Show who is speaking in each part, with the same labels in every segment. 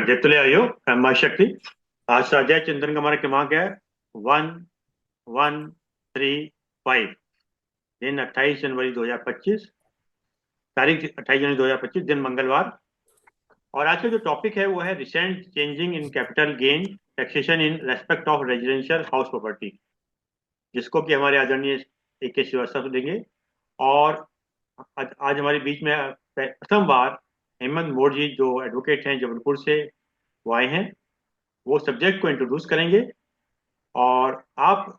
Speaker 1: जैतुले आयो शक्ति आज अजय चिंतन का हमारा क्रमांक है 1135। दिन 28 जनवरी 2025, तारीख 28 जनवरी 2025, दिन मंगलवार। और आज का जो टॉपिक है वो है recent changing in capital gain taxation in respect of residential house property, जिसको कि हमारे आदरणीय AK श्रीवास्तव देंगे। और आज हमारे बीच में प्रथम बार हेमंत मोड़ जी, जो एडवोकेट हैं जबलपुर से, वो आए हैं। वो सब्जेक्ट को इंट्रोड्यूस करेंगे। और आप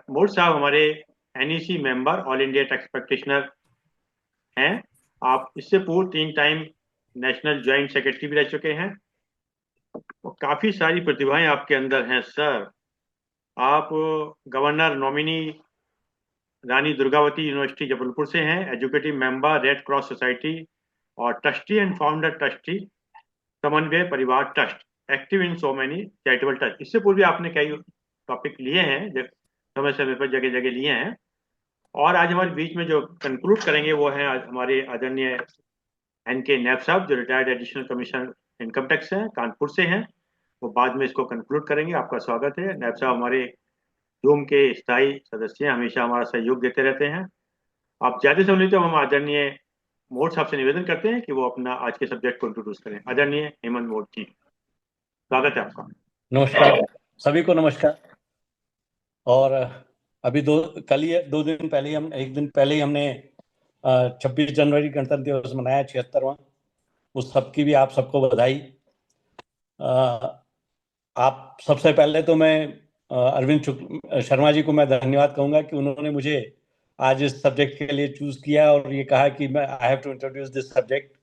Speaker 1: मोड़ साहब हमारे NEC member, all India tax practitioner हैं। आप इससे पूर्व 3 टाइम नेशनल ज्वाइंट सेक्रेटरी भी रह चुके हैं और काफी सारी प्रतिभाएं आपके अंदर हैं सर। आप governor nominee Rani Durgavati university Jabalpur से हैं, educative member red cross society और ट्रस्टी एंड फाउंडर ट्रस्टी समन्वय परिवार trust, active in so many charitable trust. इससे पूर्व भी आपने कई टॉपिक लिए हैं, समय समय पर जगह जगह लिए हैं। और आज हमारे बीच में जो कंक्लूड करेंगे वो है हमारे आदरणीय NK नैब साहब, जो retired additional commissioner income tax हैं, कानपुर से हैं। वो बाद में इसको कंक्लूड करेंगे। आपका स्वागत है नैब साहब। हमारे जूम के स्थायी सदस्य हैं, हमेशा हमारा सहयोग देते रहते हैं। आप ज्यादा समय तो हम आदरणीय मोड़ साहब से निवेदन करते हैं कि वो अपना आज के सब्जेक्ट को इंट्रोड्यूस करें। आदरणीय हेमंत मोड़ जी, स्वागत है आपका।
Speaker 2: नमस्कार सभी को, नमस्कार। और अभी दो दिन पहले ही एक दिन पहले ही हमने 26 जनवरी गणतंत्र दिवस मनाया, 76वां। उस सब की भी आप सबको बधाई। आप सबसे पहले तो मैं अरविंद शर्मा जी को मैं धन्यवाद कहूँगा कि उन्होंने मुझे आज इस सब्जेक्ट के लिए चूज किया और ये कहा कि मैं I have to introduce this subject.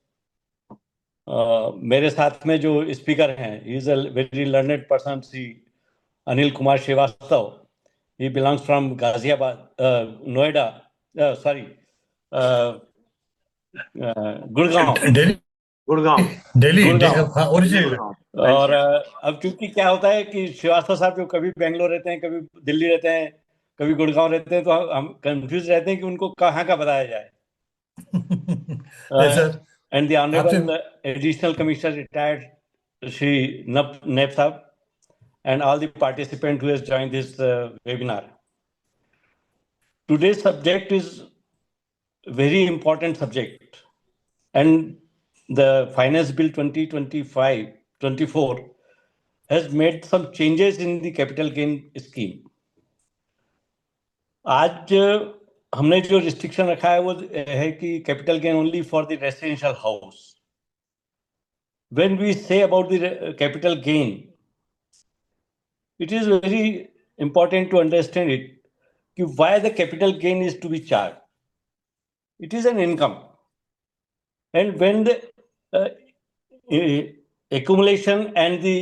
Speaker 2: मेरे साथ में जो स्पीकर हैं, he is a very learned person, Shri Anil Kumar Srivastava. He belongs from Ghaziabad, Noida, Gurgaon.
Speaker 1: Delhi
Speaker 2: original. और अब क्योंकि क्या होता है कि श्रीवास्तव साहब जो कभी बेंगलोर रहते हैं, कभी दिल्ली रहते हैं, कभी गुड़गांव रहते हैं, तो हम कंफ्यूज रहते हैं कि उनको कहाँ का बताया जाए। And the honourable additional commissioner retired Shri Naib साहब and all the participants who has joined this webinar. Today's subject is very important subject, and the Finance Bill 2025-24 has made some changes in the capital gain scheme. आज हमने जो restriction रखा है वो है कि capital gain only for the residential house. When we say about the capital gain, it is very important to understand why the capital gain is to be charged. It is an income, and when the accumulation and the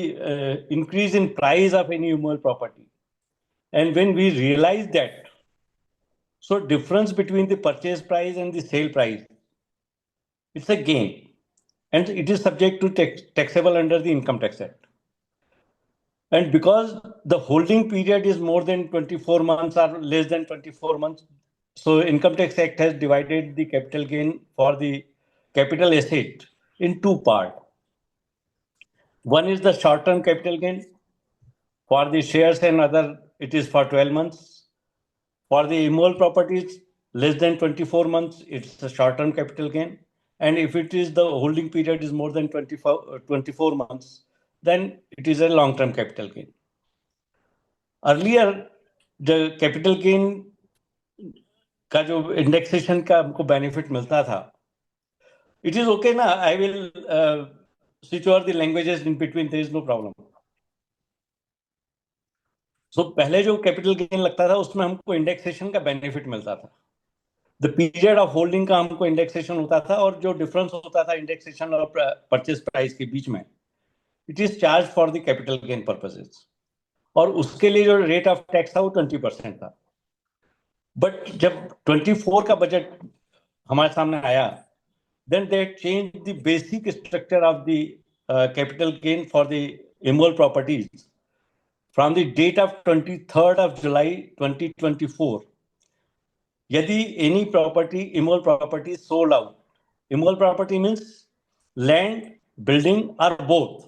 Speaker 2: increase in price of any immovable property, and when we realize that, so difference between the purchase price and the sale price, it's a gain, and it is subject to taxable under the Income Tax Act. And because the holding period is more than 24 months or less than 24 months, so Income Tax Act has divided the capital gain for the capital asset in two parts. One is the short-term capital gain. For the shares and other, it is for 12 months. For the immovable properties less than 24 months, it's the short-term capital gain. And if it is the holding period is more than 24 months, then it is a long-term capital gain. Earlier, the capital gain का जो indexation का हमको benefit मिलता था, it is okay ना? I will switch over the languages in between. There is no problem. So पहले जो capital gain लगता था उसमें हमको indexation का benefit मिलता था. The period of holding का हमको indexation होता था और जो difference होता था indexation और purchase price के बीच में, it is charged for the capital gain purposes. और उसके लिए जो रेट ऑफ टैक्स था वो 20% था. बट जब 24 का बजट हमारे सामने आया, then they change the basic structure of the capital gain for the immovable properties from the date of 23rd of July 2024. यदि any property immovable property sold out, immovable property means land, building और both,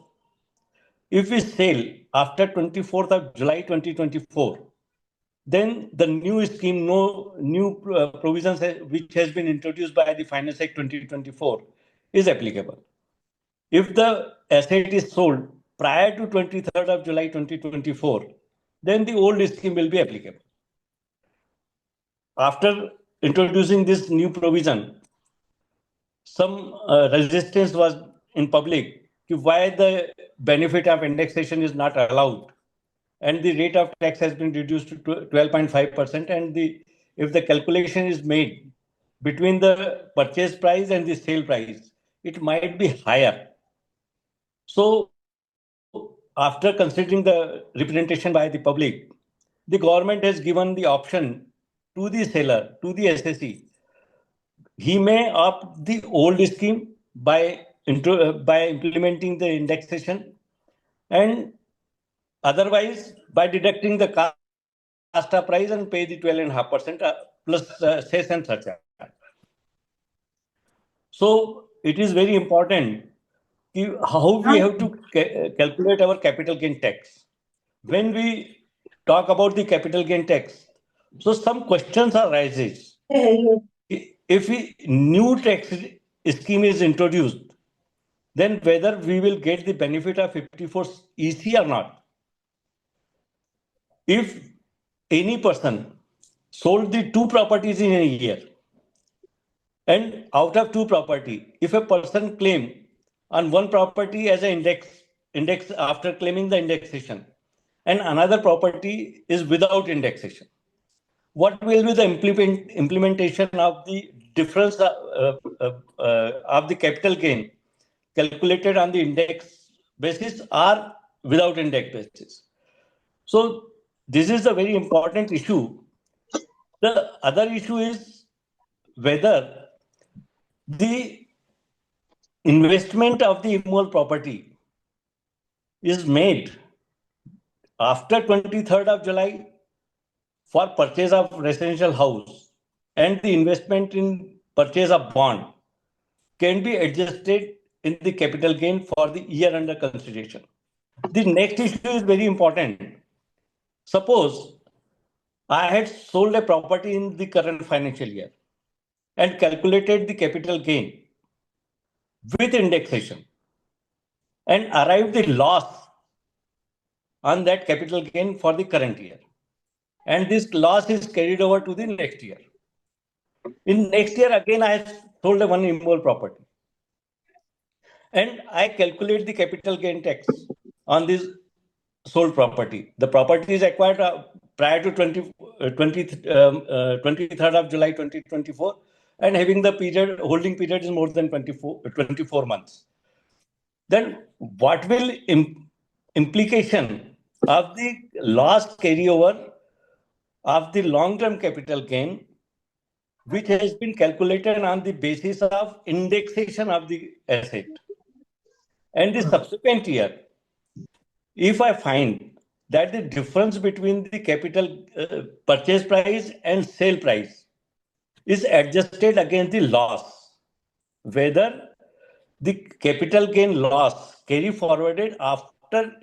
Speaker 2: if we sell after 24th of July 2024, then the new scheme, no new provisions which has been introduced by the Finance Act 2024 is applicable. If the asset is sold prior to 23rd of July 2024, then the old scheme will be applicable. After introducing this new provision, some resistance was in public to why the benefit of indexation is not allowed, and the rate of tax has been reduced to 12.5%, and if the calculation is made between the purchase price and the sale price, it might be higher. So after considering the representation by the public, the government has given the option to the seller, to the assessee. He may opt the old scheme by implementing the indexation, and otherwise by deducting the cost of price and pay the 12.5% plus cess and surcharge. So it is very important how we have to calculate our capital gain tax. When we talk about the capital gain tax, so some questions arises. If new tax scheme is introduced, then whether we will get the benefit of 54 EC or not. If any person sold the two properties in a year, and out of two property, if a person claim on one property as an index after claiming the indexation, and another property is without indexation, what will be the implementation of the difference of the capital gain calculated on the index basis or without index basis? So this is a very important issue. The other issue is whether the investment of the immovable property is made after 23rd of July for purchase of residential house, and the investment in purchase of bond can be adjusted in the capital gain for the year under consideration. The next issue is very important. Suppose I had sold a property in the current financial year and calculated the capital gain with indexation and arrived the loss on that capital gain for the current year. And this loss is carried over to the next year. In next year, again, I sold a one immovable property. And I calculate the capital gain tax on this sold property. The property is acquired prior to 23rd of July 2024, and having the holding period is more than 24 months. Then what will implication of the loss carryover of the long-term capital gain, which has been calculated on the basis of indexation of the asset? And the subsequent year, if I find that the difference between the capital purchase price and sale price is adjusted against the loss, whether the capital gain loss carry forwarded after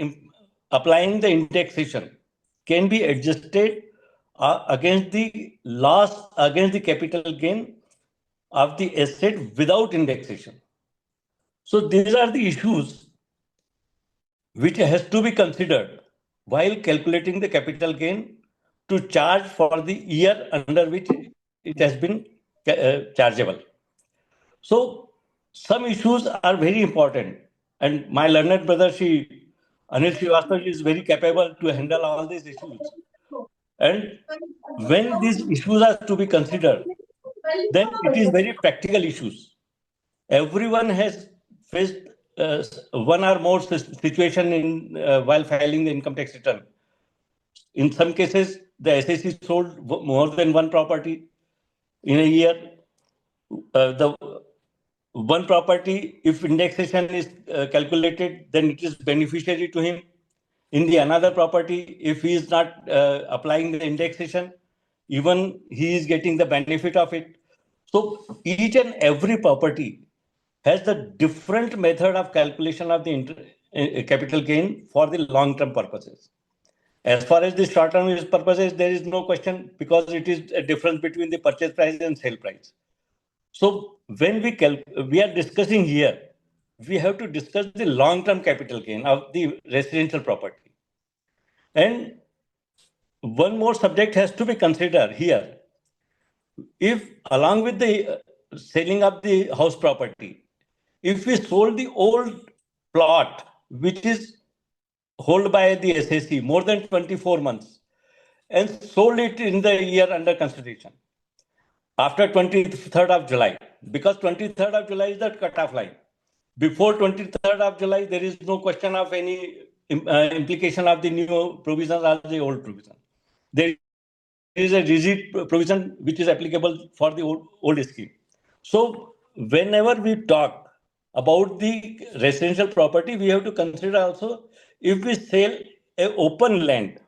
Speaker 2: applying the indexation can be adjusted against the loss against the capital gain of the asset without indexation. So these are the issues which has to be considered while calculating the capital gain to charge for the year under which it has been chargeable. So some issues are very important, and my learned brother Anil Srivastava is very capable to handle all these issues. And when these issues are to be considered, then it is very practical issues. Everyone has faced one or more situation in while filing the income tax return. In some cases, the assessee sold more than one property in a year. The one property, if indexation is calculated, then it is beneficiary to him. In the another property, if he is not applying the indexation, even he is getting the benefit of it. So each and every property has the different method of calculation of the capital gain for the long-term purposes. As far as the short-term purposes, there is no question because it is a difference between the purchase price and sale price. So when we are discussing here, we have to discuss the long-term capital gain of the residential property. And one more subject has to be considered here. If along with the selling of the house property, if we sold the old plot, which is held by the SSC more than 24 months, and sold it in the year under consideration, after 23rd of July, because 23rd of July is the cutoff line. Before 23rd of July, there is no question of any implication of the new provisions or the old provision. There is a rigid provision which is applicable for the old scheme. So whenever we talk about the residential property, we have to consider also if we sell a open land,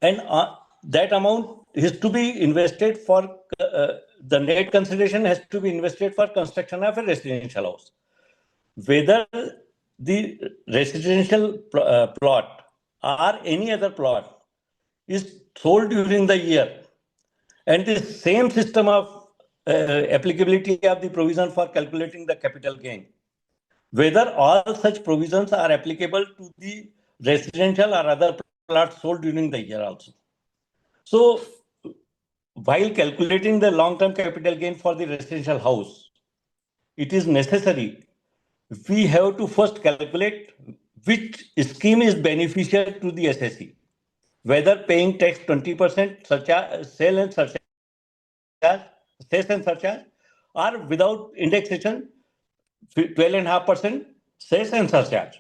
Speaker 2: and that amount is to be invested for the net consideration has to be invested for construction of a residential house. Whether the residential plot or any other plot is sold during the year, and the same system of applicability of the provision for calculating the capital gain, whether all such provisions are applicable to the residential or other plots sold during the year also. So while calculating the long-term capital gain for the residential house, it is necessary we have to first calculate which scheme is beneficial to the SSC, whether paying tax 20% sale and surcharge, cess and surcharge, or without indexation 12.5% cess and surcharge.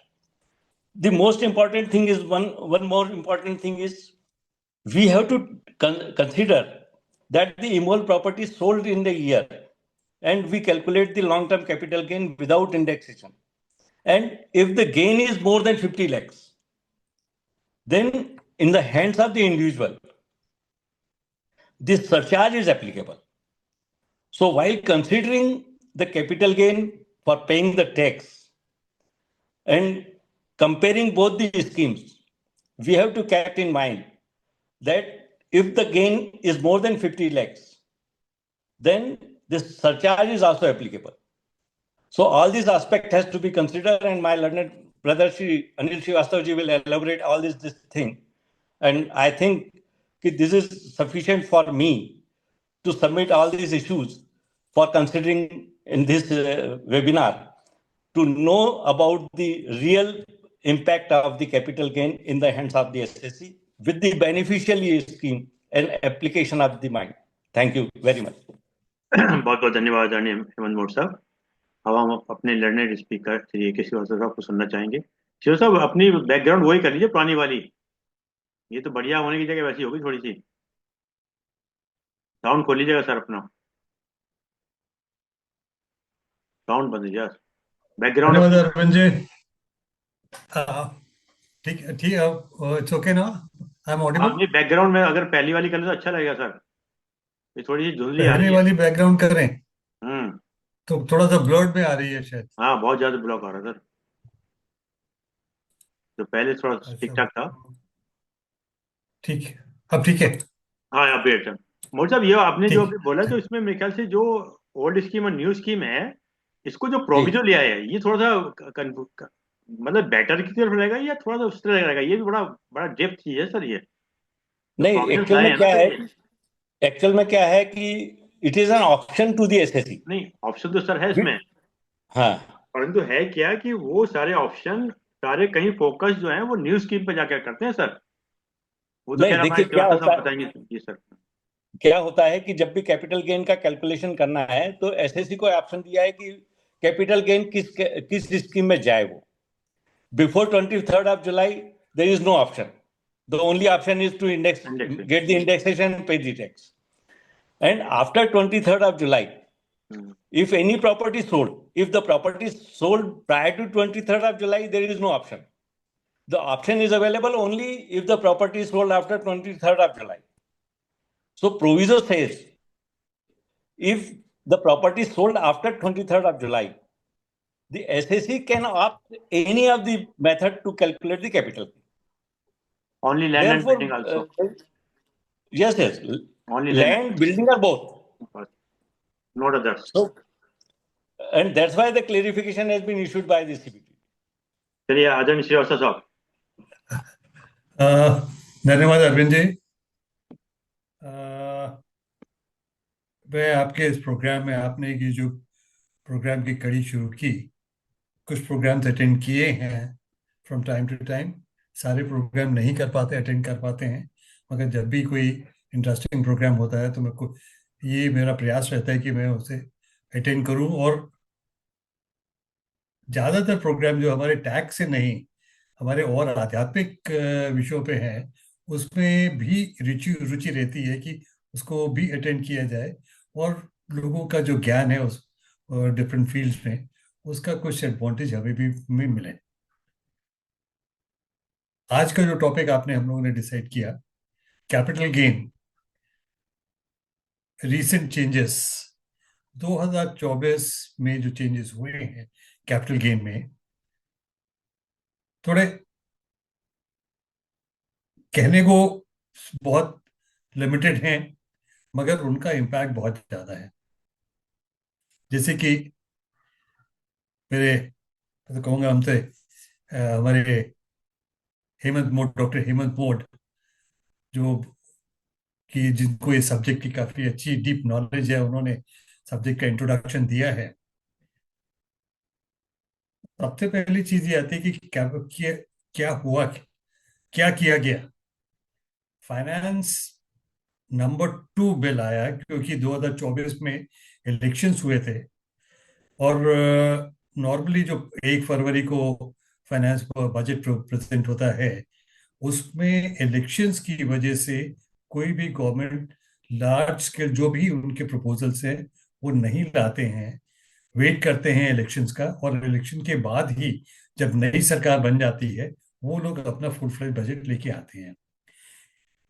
Speaker 2: The most important thing is one more important thing is we have to consider that the immovable property sold in the year, and we calculate the long-term capital gain without indexation. And if the gain is more than 50 lakhs, then in the hands of the individual, this surcharge is applicable. So while considering the capital gain for paying the tax and comparing both the schemes, we have to keep in mind that if the gain is more than 50 lakhs, then this surcharge is also applicable. So all these aspects has to be considered, and my learned brother Shri Anil Srivastava will elaborate all this thing. And I think this is sufficient for me to submit all these issues for considering in this webinar to know about the real impact of the capital gain in the hands of the SSC with the beneficiary scheme and application of the mind. Thank you very much.
Speaker 1: बहुत बहुत धन्यवाद आदरणीय Hemant mode साहब। अब हम अपने learned speaker Shri ए के श्रीवास्तव साहब को सुनना चाहेंगे। श्री साहब अपनी बैकग्राउंड वही कर लीजिए पुरानी वाली, ये तो बढ़िया होने की जगह वैसी होगी थोड़ी सी। साउंड खोल लीजिएगा सर, अपना साउंड बंद लीजिए बैकग्राउंड।
Speaker 3: अरविंद जी ठीक ठीक है, इट्स ओके ना? I am audible?
Speaker 1: आपने बैकग्राउंड में अगर पहली वाली कर ले तो अच्छा लगेगा सर, ये थोड़ी सी धुंधली आ रही
Speaker 3: पहले
Speaker 1: है।
Speaker 3: वाली बैकग्राउंड कर रहे हैं तो थोड़ा सा ब्लर्ड में आ रही है शायद।
Speaker 1: हाँ बहुत ज्यादा ब्लॉक आ रहा है सर, तो पहले थोड़ा ठीक ठाक था।
Speaker 3: ठीक है, अब ठीक है।
Speaker 1: हाँ अब बेटर। मोदी साहब ये आपने जो अभी बोला, तो इसमें मेरे ख्याल से जो ओल्ड स्कीम और न्यू स्कीम है, इसको जो प्रोविजन लिया है ये थोड़ा सा मतलब बेटर की तरफ रहेगा या थोड़ा सा उस तरह रहेगा? ये भी बड़ा डेप्थ चीज है सर ये।
Speaker 2: नहीं, एक्चुअल में क्या है कि it is an option to the SSC.
Speaker 1: नहीं ऑप्शन तो सर है इसमें,
Speaker 2: हाँ,
Speaker 1: परंतु है क्या कि वो सारे ऑप्शन सारे कहीं फोकस जो है वो न्यू स्कीम पे जाकर करते हैं सर। वो तो
Speaker 2: देखिए क्या होता है,
Speaker 1: बताएंगे जी सर।
Speaker 2: क्या होता है कि जब भी कैपिटल गेन का कैलकुलेशन करना है तो एसएससी को ऑप्शन दिया है कि कैपिटल गेन किस स्कीम में जाए। वो before 23rd of July there is no option. The only option is to get the indexation and pay the tax. And after 23rd of July, if any property sold, if the property is sold prior to 23rd of July, there is no option. The option is available only if the property is sold after 23rd of July. So proviso says, if the property is sold after 23rd of July, the assessee can opt any of the method to calculate the capital gain.
Speaker 1: Only land and
Speaker 2: Therefore,
Speaker 1: building also.
Speaker 2: yes,
Speaker 1: Only
Speaker 2: land, building are both.
Speaker 1: Not others.
Speaker 2: So, and that's why the clarification has been issued by the CBT.
Speaker 1: चलिए आदरणीय श्रीवास्तव साहब.
Speaker 3: धन्यवाद अरविंद जी. मैं आपके इस programme में, आपने ये जो प्रोग्राम की कड़ी शुरू की, कुछ प्रोग्राम्स अटेंड किए हैं फ्रॉम टाइम टू टाइम. सारे प्रोग्राम नहीं कर पाते, अटेंड कर पाते हैं, मगर जब भी कोई इंटरेस्टिंग प्रोग्राम होता है तो ये मेरा प्रयास रहता है कि मैं उसे अटेंड करूं. और ज़्यादातर प्रोग्राम जो हमारे टैक्स से नहीं, हमारे और आध्यात्मिक विषयों पे हैं, उसमें भी रुचि रहती है कि उसको भी अटेंड किया जाए और लोगों का जो ज्ञान है उस डिफरेंट फील्ड्स में, उसका कुछ एडवांटेज हमें भी मिले. आज का जो टॉपिक आपने हम लोगों ने डिसाइड किया, कैपिटल गेन, रीसेंट चेंजेस, 2024 में जो चेंजेस हुए हैं कैपिटल गेन में, थोड़े कहने को बहुत लिमिटेड हैं, मगर उनका इम्पैक्ट बहुत ज़्यादा है. जैसे कि मेरे, तो कहूँगा हमसे हमारे डॉक्टर हेमंत मोड, जो कि जिनको इस सब्जेक्ट की काफ़ी अच्छी डीप नॉलेज है, उन्होंने सब्जेक्ट का इंट्रोडक्शन दिया है. सबसे पहली चीज़ ये आती है कि क्या हुआ, क्या किया गया. फाइनेंस नंबर 2 बिल आया क्योंकि 2024 में इलेक्शंस हुए थे, और नॉर्मली जो 1 फरवरी को फाइनेंस बजट प्रेजेंट होता है, उसमें इलेक्शंस की वजह से कोई भी गवर्नमेंट लार्ज स्केल जो भी उनके प्रपोजल्स हैं वो नहीं लाते हैं, वेट करते हैं इलेक्शंस का, और इलेक्शन के बाद ही जब नई सरकार बन जाती है वो लोग अपना फुल फ्लेज बजट लेके आते हैं.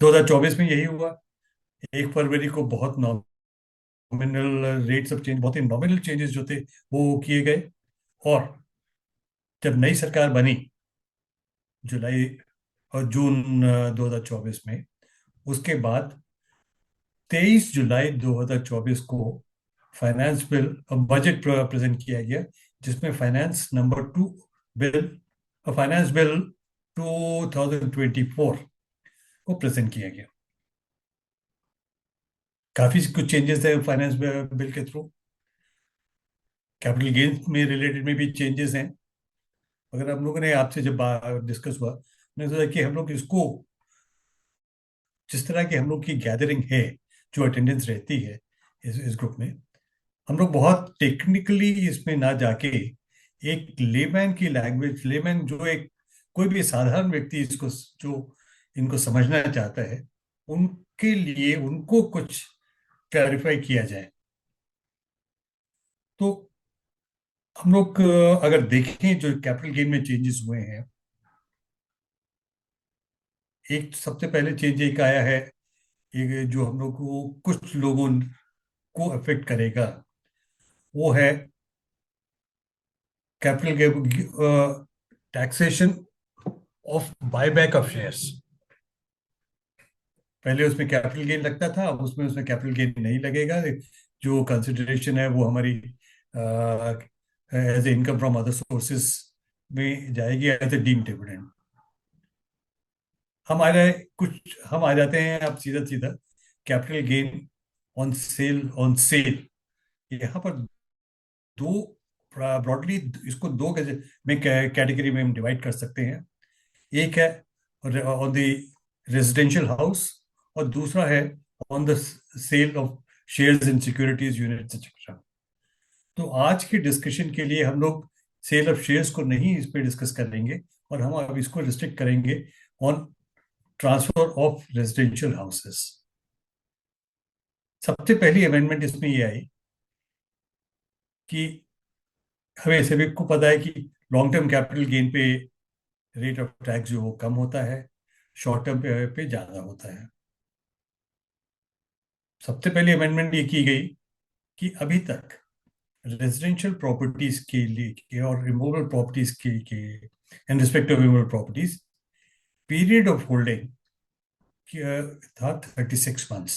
Speaker 3: 2024 में यही हुआ. 1 फरवरी को बहुत नॉमिनल रेट्स ऑफ चेंज, बहुत ही नॉमिनल चेंजेस जो थे वो किए गए, और जब नई सरकार बनी जुलाई और जून 2024 में, उसके बाद 23 जुलाई 2024 को फाइनेंस बिल, बजट प्रेजेंट किया गया, जिसमें finance number 2 bill, finance bill 2024 को प्रेजेंट किया गया. काफी कुछ चेंजेस है फाइनेंस बिल के थ्रू. कैपिटल गेन्स में रिलेटेड में भी चेंजेस हैं. अगर हम लोगों ने, आपसे जब डिस्कस हुआ, मैंने सोचा कि हम लोग इसको, जिस तरह की हम लोग की गैदरिंग है, जो अटेंडेंस रहती है इस ग्रुप में, हम लोग बहुत टेक्निकली इसमें ना जाके एक लेमैन की लैंग्वेज, लेमैन जो एक कोई भी साधारण व्यक्ति इसको, जो इनको समझना चाहता है, उनके लिए उनको कुछ क्लैरिफाई किया जाए. तो हम लोग अगर देखें जो कैपिटल गेन में चेंजेस हुए हैं, एक सबसे पहले चेंज एक आया है, एक जो हम लोग को, कुछ लोगों को अफेक्ट करेगा, वो है capital taxation of buyback of shares. पहले उसमें कैपिटल गेन लगता था, अब उसमें कैपिटल गेन नहीं लगेगा. जो कंसिडरेशन है वो हमारी as a income from other sources में जाएगी एज ए डीम्ड डिविडेंड. हम आ जाते हैं अब सीधा सीधा कैपिटल गेन ऑन सेल. यहाँ पर दो, ब्रॉडली इसको दो में कैटेगरी में हम डिवाइड कर सकते हैं. एक है ऑन द रेजिडेंशियल हाउस, और दूसरा है on the sale of shares in securities units etcetera. तो आज के डिस्कशन के लिए हम लोग सेल ऑफ शेयर्स को नहीं इस पे डिस्कस करेंगे, और हम अब इसको रिस्ट्रिक्ट करेंगे on transfer of residential houses. सबसे पहली अमेंडमेंट इसमें ये आई कि हमें सभी को पता है कि लॉन्ग टर्म कैपिटल गेन पे रेट ऑफ टैक्स जो वो कम होता है, शॉर्ट टर्म पे ज़्यादा होता है. सबसे पहली अमेंडमेंट ये की गई कि अभी तक रेजिडेंशियल प्रॉपर्टीज के लिए और इमूवेबल प्रॉपर्टीज के इन respect of immovable properties period of holding था 36 मंथ्स।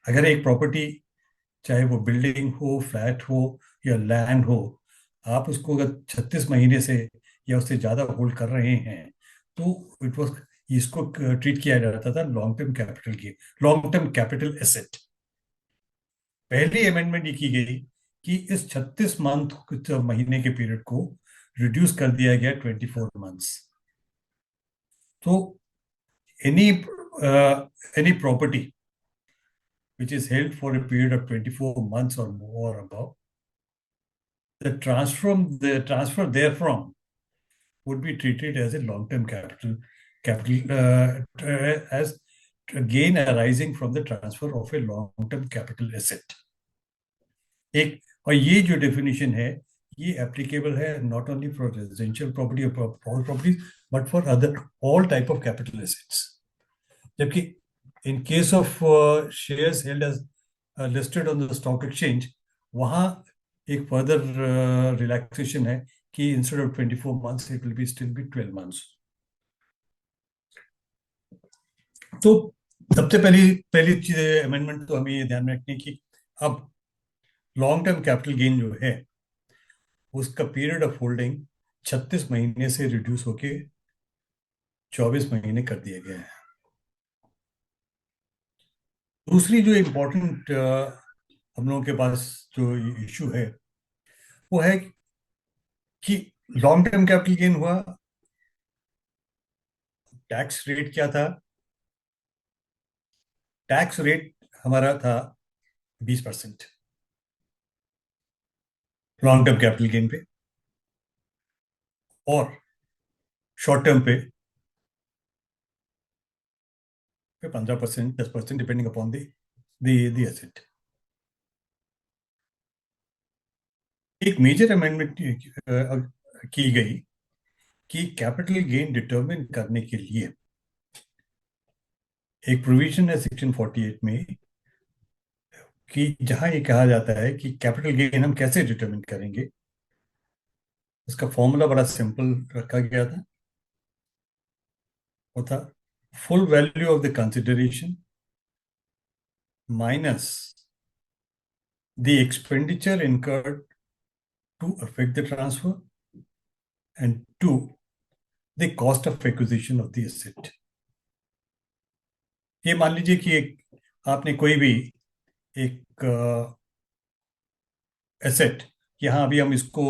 Speaker 3: अगर एक प्रॉपर्टी, चाहे वो बिल्डिंग हो, फ्लैट हो या लैंड हो, आप उसको अगर 36 महीने से या उससे ज़्यादा होल्ड कर रहे हैं तो इट वॉज इसको ट्रीट किया जाता था लॉन्ग टर्म कैपिटल की, लॉन्ग टर्म कैपिटल एसेट। पहली अमेंडमेंट ये की गई कि इस 36 मंथ महीने के पीरियड को रिड्यूस कर दिया गया 24 मंथ्स। तो any any property which is held for a period of 24 months or more above, the transfer therefrom would be treated as a long-term capital as a gain arising from the transfer of a long-term capital asset. एक और ये जो definition है ये applicable है not only for residential property और properties but for other all type of capital assets. जबकि in case of shares held as listed on the stock exchange, वहाँ एक further relaxation है कि instead of 24 months, it will be still be 12 months. तो सबसे पहली चीज amendment तो हमें ये ध्यान में रखनी कि अब लॉन्ग टर्म कैपिटल गेन जो है उसका पीरियड ऑफ होल्डिंग 36 महीने से रिड्यूस होके 24 महीने कर दिया गया है। दूसरी जो इम्पोर्टेंट हम लोगों के पास जो इशू है वो है कि लॉन्ग टर्म कैपिटल गेन हुआ, टैक्स रेट क्या था? टैक्स रेट हमारा था 20% लॉन्ग टर्म कैपिटल गेन पे, और शॉर्ट टर्म पे 15%, 10% डिपेंडिंग अपॉन द एसेट। एक मेजर अमेंडमेंट की गई कि कैपिटल गेन डिटरमिन करने के लिए एक प्रोविजन है सेक्शन 48 में कि जहां ये कहा जाता है कि कैपिटल गेन हम कैसे डिटरमिन करेंगे। उसका फॉर्मूला बड़ा सिंपल रखा गया था, वो था full value of the consideration minus the expenditure incurred to effect the transfer and 2 the cost of acquisition of the asset। ये मान लीजिए कि आपने कोई भी एक एसेट, यहाँ अभी हम इसको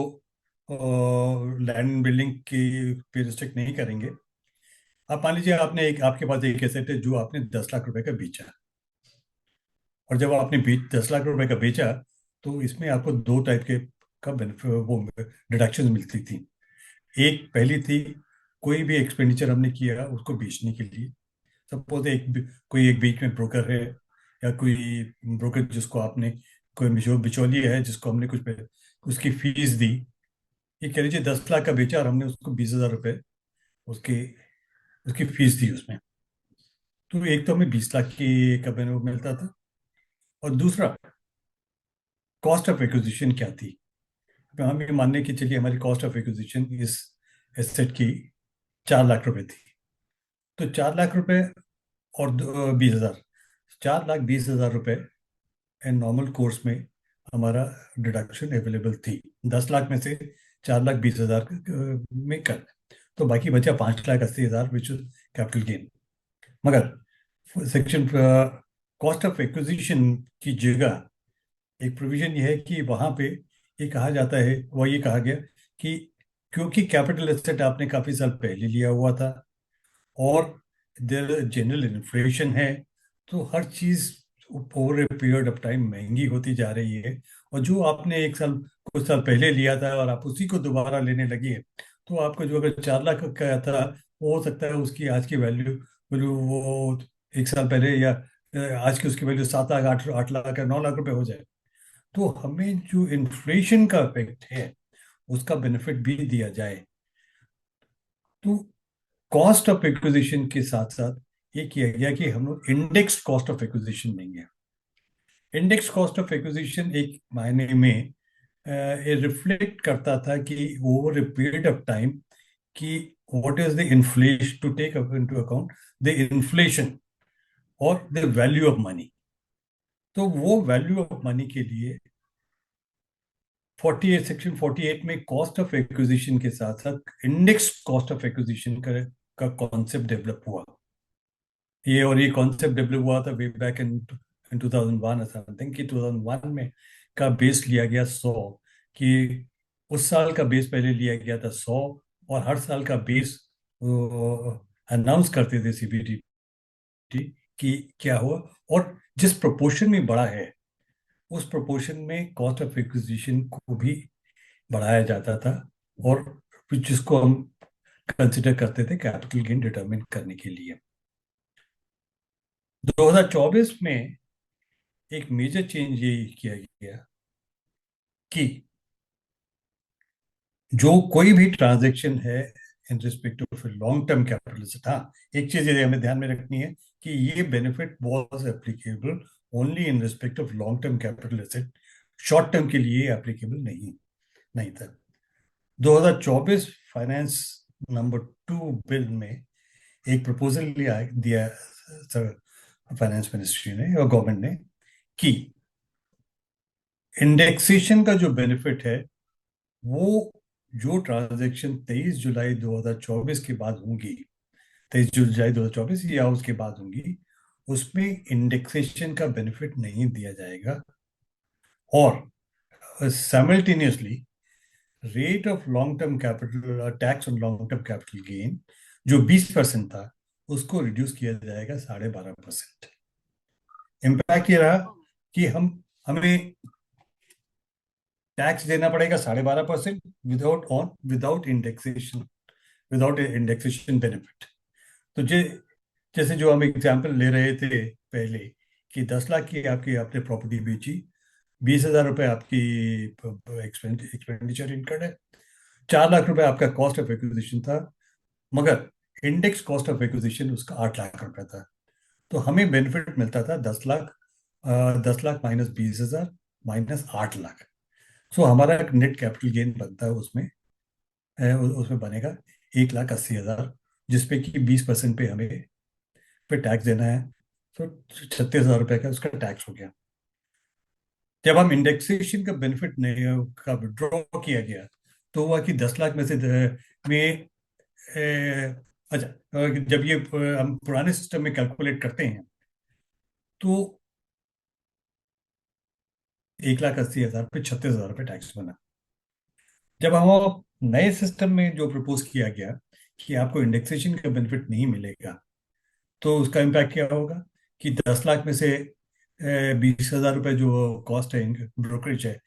Speaker 3: लैंड बिल्डिंग की पे रिस्ट्रिक्ट नहीं करेंगे। आप मान लीजिए आपके पास एक एसेट है जो आपने 10 लाख रुपए का बेचा, और जब आपने 10 लाख रुपए का बेचा तो इसमें आपको दो टाइप के का वो डिडक्शन मिलती थी। एक पहली थी कोई भी एक्सपेंडिचर हमने किया उसको बेचने के लिए, सपोज कोई एक बीच में ब्रोकर है या कोई ब्रोकर जिसको आपने कोई बिचौलिया है जिसको हमने उसकी फीस दी, ये कह लीजिए 10 लाख का बेचा और हमने उसको 20,000 रुपये उसकी फीस दी उसमें, तो एक तो हमें 20 लाख की का बेनिफिट मिलता था, और दूसरा कॉस्ट ऑफ एक्विजिशन क्या थी। हम ये मानने की चलिए हमारी कॉस्ट ऑफ एक्विजिशन इस एसेट की 4 लाख रुपए थी, तो 4 लाख रुपए और 20,000, 4,20,000 रुपए एंड नॉर्मल कोर्स में हमारा डिडक्शन अवेलेबल थी। 10 लाख में से 4,20,000 में कर, तो बाकी बचा 5,80,000 विच कैपिटल गेन। मगर सेक्शन कॉस्ट ऑफ एक्विजिशन की जगह एक प्रोविजन ये है कि वहां पे ये कहा जाता है, वह ये कहा गया कि क्योंकि कैपिटल एसेट आपने काफी साल पहले लिया हुआ था और देयर जनरल इन्फ्लेशन है, तो हर चीज over a period of time महंगी होती जा रही है, और जो आपने कुछ साल पहले लिया था और आप उसी को दोबारा लेने लगी है, तो आपको जो अगर 4 लाख का था वो हो सकता है उसकी आज की वैल्यू वो एक साल पहले या आज की उसकी वैल्यू 7 लाख 8 लाख या 9 लाख रुपए हो जाए। तो हमें जो इन्फ्लेशन का इफेक्ट है उसका बेनिफिट भी दिया जाए। तो कॉस्ट ऑफ एक्विजिशन के साथ साथ ये किया गया कि हम लोग इंडेक्स्ड कॉस्ट ऑफ एक्विजिशन देंगे। इंडेक्स कॉस्ट ऑफ एक्विजिशन एक मायने में ये रिफ्लेक्ट करता था कि over a period of time कि what is the inflation, to take into account the inflation और द वैल्यू ऑफ मनी। तो वो वैल्यू ऑफ मनी के लिए 48 सेक्शन 48 में कॉस्ट ऑफ एक्विजिशन के साथ साथ इंडेक्स कॉस्ट ऑफ एक्विजिशन का कॉन्सेप्ट डेवलप हुआ। ये कॉन्सेप्ट डेवलप हुआ था वे बैक इन 2001 और समथिंग, कि 2001 में का बेस लिया गया 100, कि उस साल का बेस पहले लिया गया था 100, और हर साल का बेस अनाउंस करते थे सीबीडीटी कि क्या हुआ, और जिस प्रोपोर्शन में बढ़ा है उस प्रोपोर्शन में कॉस्ट ऑफ एक्विजिशन को भी बढ़ाया जाता था, और जिसको हम कंसिडर करते थे कैपिटल गेन डिटरमिन करने के लिए। 2024 में एक मेजर चेंज ये किया गया कि जो कोई भी ट्रांजैक्शन है इन respect of long term capital asset, हाँ एक चीज ये हमें ध्यान में रखनी है कि ये benefit was applicable only in respect of long term capital asset, short term के लिए एप्लीकेबल नहीं था। 2024 फाइनेंस नंबर 2 बिल में एक प्रपोजल दिया फाइनेंस मिनिस्ट्री ने और गवर्नमेंट ने कि इंडेक्सेशन का जो बेनिफिट है वो जो ट्रांजैक्शन 23 जुलाई 2024 के बाद होंगी, 23 जुलाई 2024 या उसके बाद होंगी, उसमें इंडेक्सेशन का बेनिफिट नहीं दिया जाएगा, और simultaneously rate of long term capital tax on long term capital gain जो 20% था उसको रिड्यूस किया जाएगा 12.5%। इम्पैक्ट ये रहा कि हमें टैक्स देना पड़ेगा 12.5% विदाउट इंडेक्सेशन बेनिफिट। तो जैसे जो हम एग्जाम्पल ले रहे थे पहले कि 10 लाख की आपकी आपने प्रॉपर्टी बेची, 20,000 रुपए आपकी एक्सपेंडिचर इनकम है, 4 लाख रुपए आपका कॉस्ट ऑफ एक्विजिशन था, मगर इंडेक्स कॉस्ट ऑफ एक्विजिशन उसका 8 लाख रुपए था। तो हमें बेनिफिट मिलता था 10 लाख, 10 लाख माइनस 20,000 माइनस 8 लाख। सो हमारा नेट कैपिटल गेन बनता है उसमें उसमें बनेगा 1,80,000, जिसपे कि 20% पे हमें पे टैक्स देना है। तो 36,000 रुपए का उसका टैक्स हो गया। जब हम इंडेक्सेशन का बेनिफिट नहीं का विड्रॉ किया गया तो हुआ कि 10 लाख में से में अच्छा, जब ये हम पुराने सिस्टम में कैलकुलेट करते हैं तो 1,80,000 पे 36,000 रुपये टैक्स बना। जब हम नए सिस्टम में जो प्रपोज किया गया कि आपको इंडेक्सेशन का बेनिफिट नहीं मिलेगा, तो उसका इम्पैक्ट क्या होगा कि 10 लाख में से 20,000 रुपये जो कॉस्ट है ब्रोकरेज है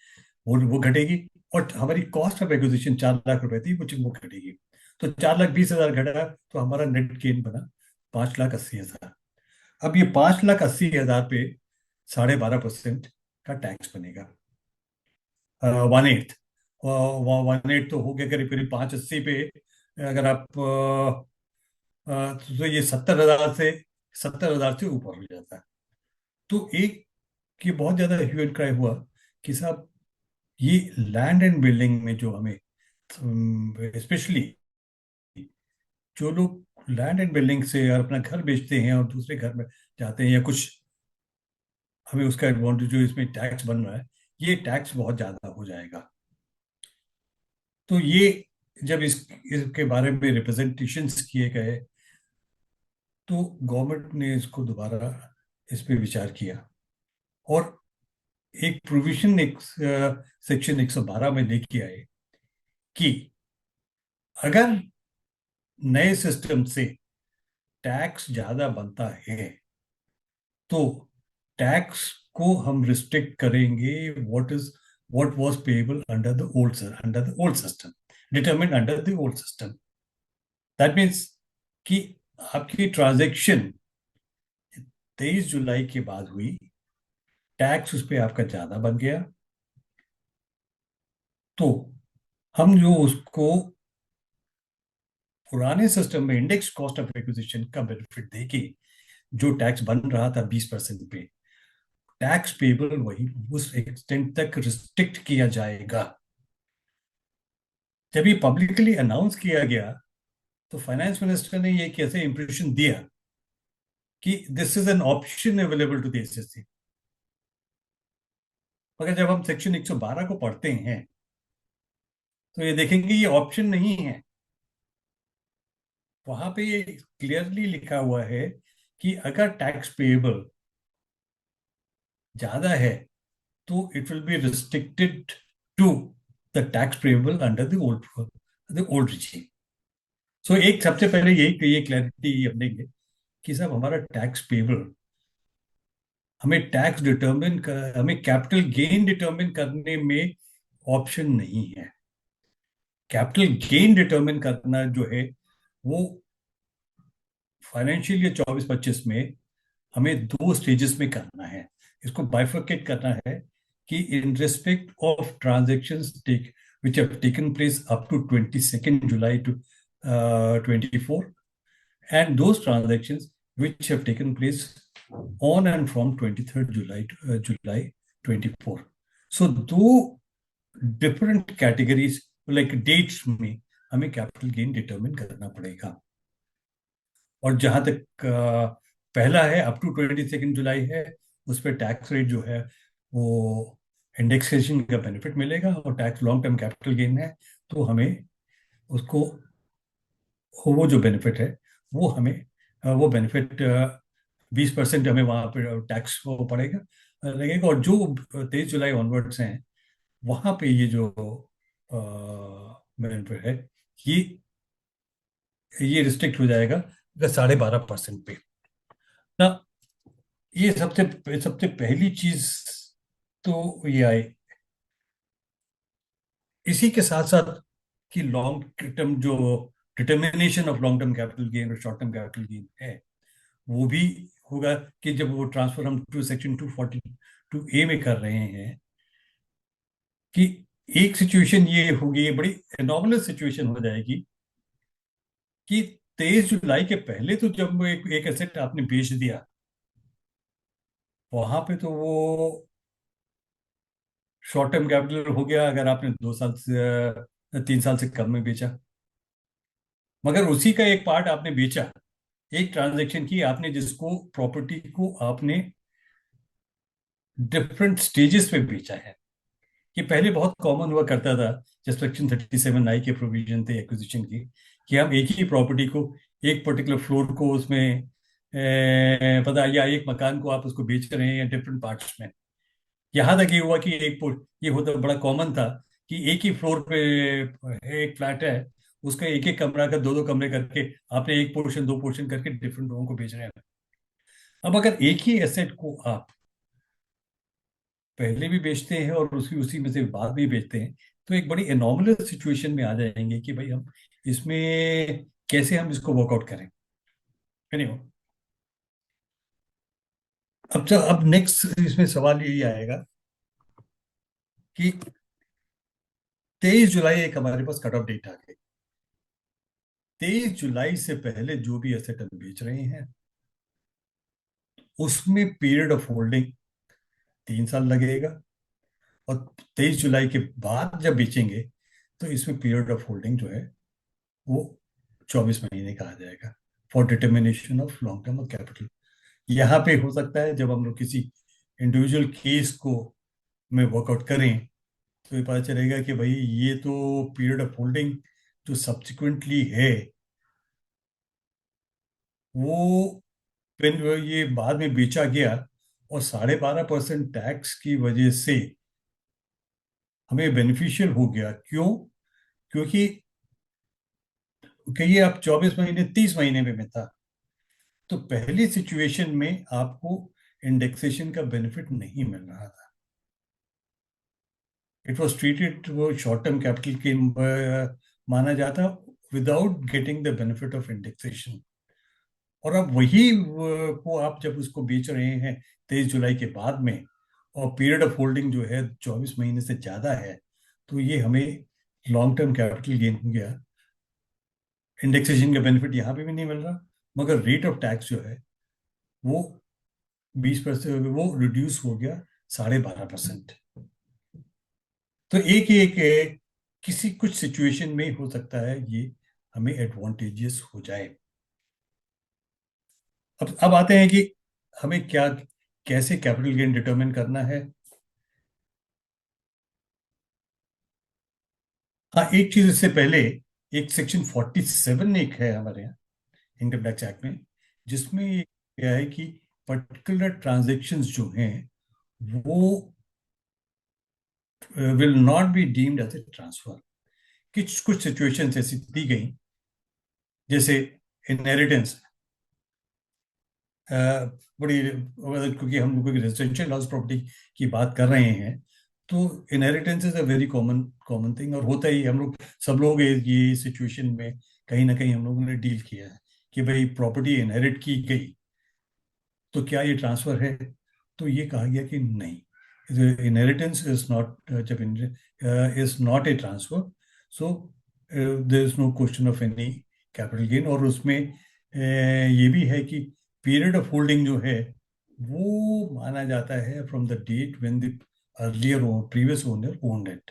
Speaker 3: वो घटेगी, और हमारी कॉस्ट ऑफ एक्विजिशन 4 लाख रुपए थी वो घटेगी। तो 4,20,000 घटा तो हमारा नेट गेन बना 5,80,000। अब ये 5,80,000 पे 12.5% का टैक्स बनेगा। 1/8 1/8 तो हो गया करीब करीब 580 पे। अगर आप तो ये 70,000 से ऊपर हो जाता है। तो एक ये बहुत ज्यादा ह्यू एंड क्राई हुआ कि साहब ये लैंड एंड बिल्डिंग में जो हमें स्पेशली जो लोग लैंड एंड बिल्डिंग से अपना घर बेचते हैं और दूसरे घर में जाते हैं या कुछ, हमें उसका एडवांटेज जो इसमें टैक्स बन रहा है, ये टैक्स बहुत ज्यादा हो जाएगा। तो ये जब इसके बारे में रिप्रेजेंटेशंस किए गए तो गवर्नमेंट ने इसको दोबारा इस पे विचार किया, और एक प्रोविजन एक सेक्शन 112 में लेके आए कि अगर नए सिस्टम से टैक्स ज्यादा बनता है तो टैक्स को हम रिस्ट्रिक्ट करेंगे what was payable under the old system, determined under the old system. That means कि आपकी ट्रांजैक्शन 23 जुलाई के बाद हुई, टैक्स उस पर आपका ज्यादा बन गया, तो हम जो उसको पुराने सिस्टम में इंडेक्स कॉस्ट ऑफ एक्विजिशन का बेनिफिट देके जो टैक्स बन रहा था 20% पे, टैक्स पेबल वही उस एक्सटेंट तक रिस्ट्रिक्ट किया जाएगा। जब ये पब्लिकली अनाउंस किया गया तो फाइनेंस मिनिस्टर ने ये कैसे इंप्रेशन दिया कि this is an option available to the SSC. मगर जब हम सेक्शन 112 को पढ़ते हैं तो ये देखेंगे ये ऑप्शन नहीं है। वहां पे ये क्लियरली लिखा हुआ है कि अगर टैक्स पेएबल ज्यादा है तो it will be restricted to the tax payable under the old regime. So एक सबसे पहले ये क्लैरिटी हम देंगे कि साहब हमारा टैक्स पेएबल, हमें टैक्स डिटर्मिन कर, हमें कैपिटल गेन डिटर्मिन करने में ऑप्शन नहीं है। कैपिटल गेन डिटर्मिन करना जो है वो फाइनेंशियल ईयर 24-25 में हमें 2 स्टेजेस में करना है। इसको बाइफर्केट करना है कि in respect of transactions take which have taken place up to 22nd July to 24, and those transactions which have taken place on and from 23rd July to July 24. So दो different categories like debts में हमें capital gain determine करना पड़ेगा। और जहां तक पहला है अप टू 22nd जुलाई है, उस पर टैक्स रेट जो है वो इंडेक्सेशन का बेनिफिट मिलेगा, और tax long term capital gain है तो हमें उसको वो जो बेनिफिट है वो हमें वो बेनिफिट 20% हमें वहाँ पे टैक्स वो पड़ेगा लगेगा। और जो 23 जुलाई ऑनवर्ड्स हैं वहाँ पे ये जो बेनिफिट है ये ये रिस्ट्रिक्ट हो जाएगा 12.5% पे ना। ये सबसे सबसे पहली चीज तो ये आए। इसी के साथ साथ कि लॉन्ग टर्म जो determination of long term capital gain और शॉर्ट टर्म कैपिटल गेन है वो भी होगा कि जब वो ट्रांसफर हम टू सेक्शन 242A में कर रहे हैं कि एक सिचुएशन ये होगी, ये बड़ी एनॉमलस सिचुएशन हो जाएगी कि 23 जुलाई के पहले तो जब वो एक एसेट आपने बेच दिया वहां पे तो वो शॉर्ट टर्म कैपिटल हो गया अगर आपने 2 साल से 3 साल से कम में बेचा। मगर उसी का एक पार्ट आपने बेचा, एक ट्रांजैक्शन की आपने जिसको प्रॉपर्टी को आपने डिफरेंट स्टेजेस पे बेचा है। ये पहले बहुत कॉमन हुआ करता था जब सेक्शन 37I के प्रोविजन थे एक्विजिशन की, कि हम एक ही प्रॉपर्टी को, एक पर्टिकुलर फ्लोर को उसमें पता, या एक मकान को आप उसको बेच रहे हैं या डिफरेंट पार्ट्स में। यहाँ तक ये हुआ कि ये होता बड़ा कॉमन था कि एक ही फ्लोर पे एक फ्लैट है, उसका एक एक कमरा का 2-2 कमरे करके आपने एक पोर्शन 2 पोर्शन करके डिफरेंट लोगों को बेच रहे हैं। अब अगर एक ही एसेट को आप पहले भी बेचते हैं और उसी में से बाद भी बेचते हैं तो एक बड़ी एनॉमलस सिचुएशन में आ जाएंगे कि भाई हम इसमें कैसे हम इसको वर्कआउट करें। एनीवे, अब नेक्स्ट इसमें सवाल यही आएगा कि 23 जुलाई एक हमारे पास कट ऑफ डेट आ गई। 23 जुलाई से पहले जो भी एसेट हम बेच रहे हैं उसमें पीरियड ऑफ होल्डिंग 3 साल लगेगा, और 23 जुलाई के बाद जब बेचेंगे तो इसमें पीरियड ऑफ होल्डिंग जो है वो 24 महीने का आ जाएगा for determination of long term of capital. यहाँ पे हो सकता है जब हम लोग किसी इंडिविजुअल केस को में वर्कआउट करें तो ये पता चलेगा कि भाई ये तो पीरियड ऑफ होल्डिंग जो सब्सिक्वेंटली है वो ये बाद में बेचा गया और 12.5% टैक्स की वजह से हमें बेनिफिशियल हो गया। क्यों? क्योंकि ये आप 24 महीने 30 महीने में था, तो पहली सिचुएशन में आपको इंडेक्सेशन का बेनिफिट नहीं मिल रहा था। इट वॉज ट्रीटेड, वो शॉर्ट टर्म कैपिटल के माना जाता without getting the benefit of indexation. और अब वही को आप जब उसको बेच रहे हैं 23 जुलाई के बाद में और पीरियड ऑफ होल्डिंग जो है 24 महीने से ज्यादा है, तो ये हमें लॉन्ग टर्म कैपिटल गेन हो गया। इंडेक्सेशन का बेनिफिट यहाँ पे भी नहीं मिल रहा, मगर रेट ऑफ टैक्स जो है वो 20% वो रिड्यूस हो गया 12.5%। तो एक किसी कुछ सिचुएशन में हो सकता है ये हमें एडवांटेजियस हो जाए। अब आते हैं कि हमें क्या कैसे कैपिटल गेन डिटरमिन करना है। हाँ, एक चीज इससे पहले, एक सेक्शन 47 एक है हमारे यहाँ इनकम टैक्स एक्ट में, जिसमें ये क्या है कि पर्टिकुलर ट्रांजेक्शन्स जो हैं वो will not be deemed as a transfer. कुछ कुछ सिचुएशंस ऐसी दी गई, जैसे इनहेरिटेंस, बड़ी, क्योंकि हम लोग रेजिडेंशियल हाउस प्रॉपर्टी की बात कर रहे हैं, तो inheritance is a very common common thing, और होता ही हम लोग सब लोग ये सिचुएशन में कहीं ना कहीं हम लोगों ने डील किया है कि भाई प्रॉपर्टी इनहेरिट की गई तो क्या ये ट्रांसफर है। तो ये कहा गया कि नहीं, इनहेरिटेंस इज नॉट, जब is not a transfer, so there is no question of any capital gain. और उसमें ये भी है कि पीरियड ऑफ होल्डिंग जो है वो माना जाता है from the date when the earlier previous owner owned it.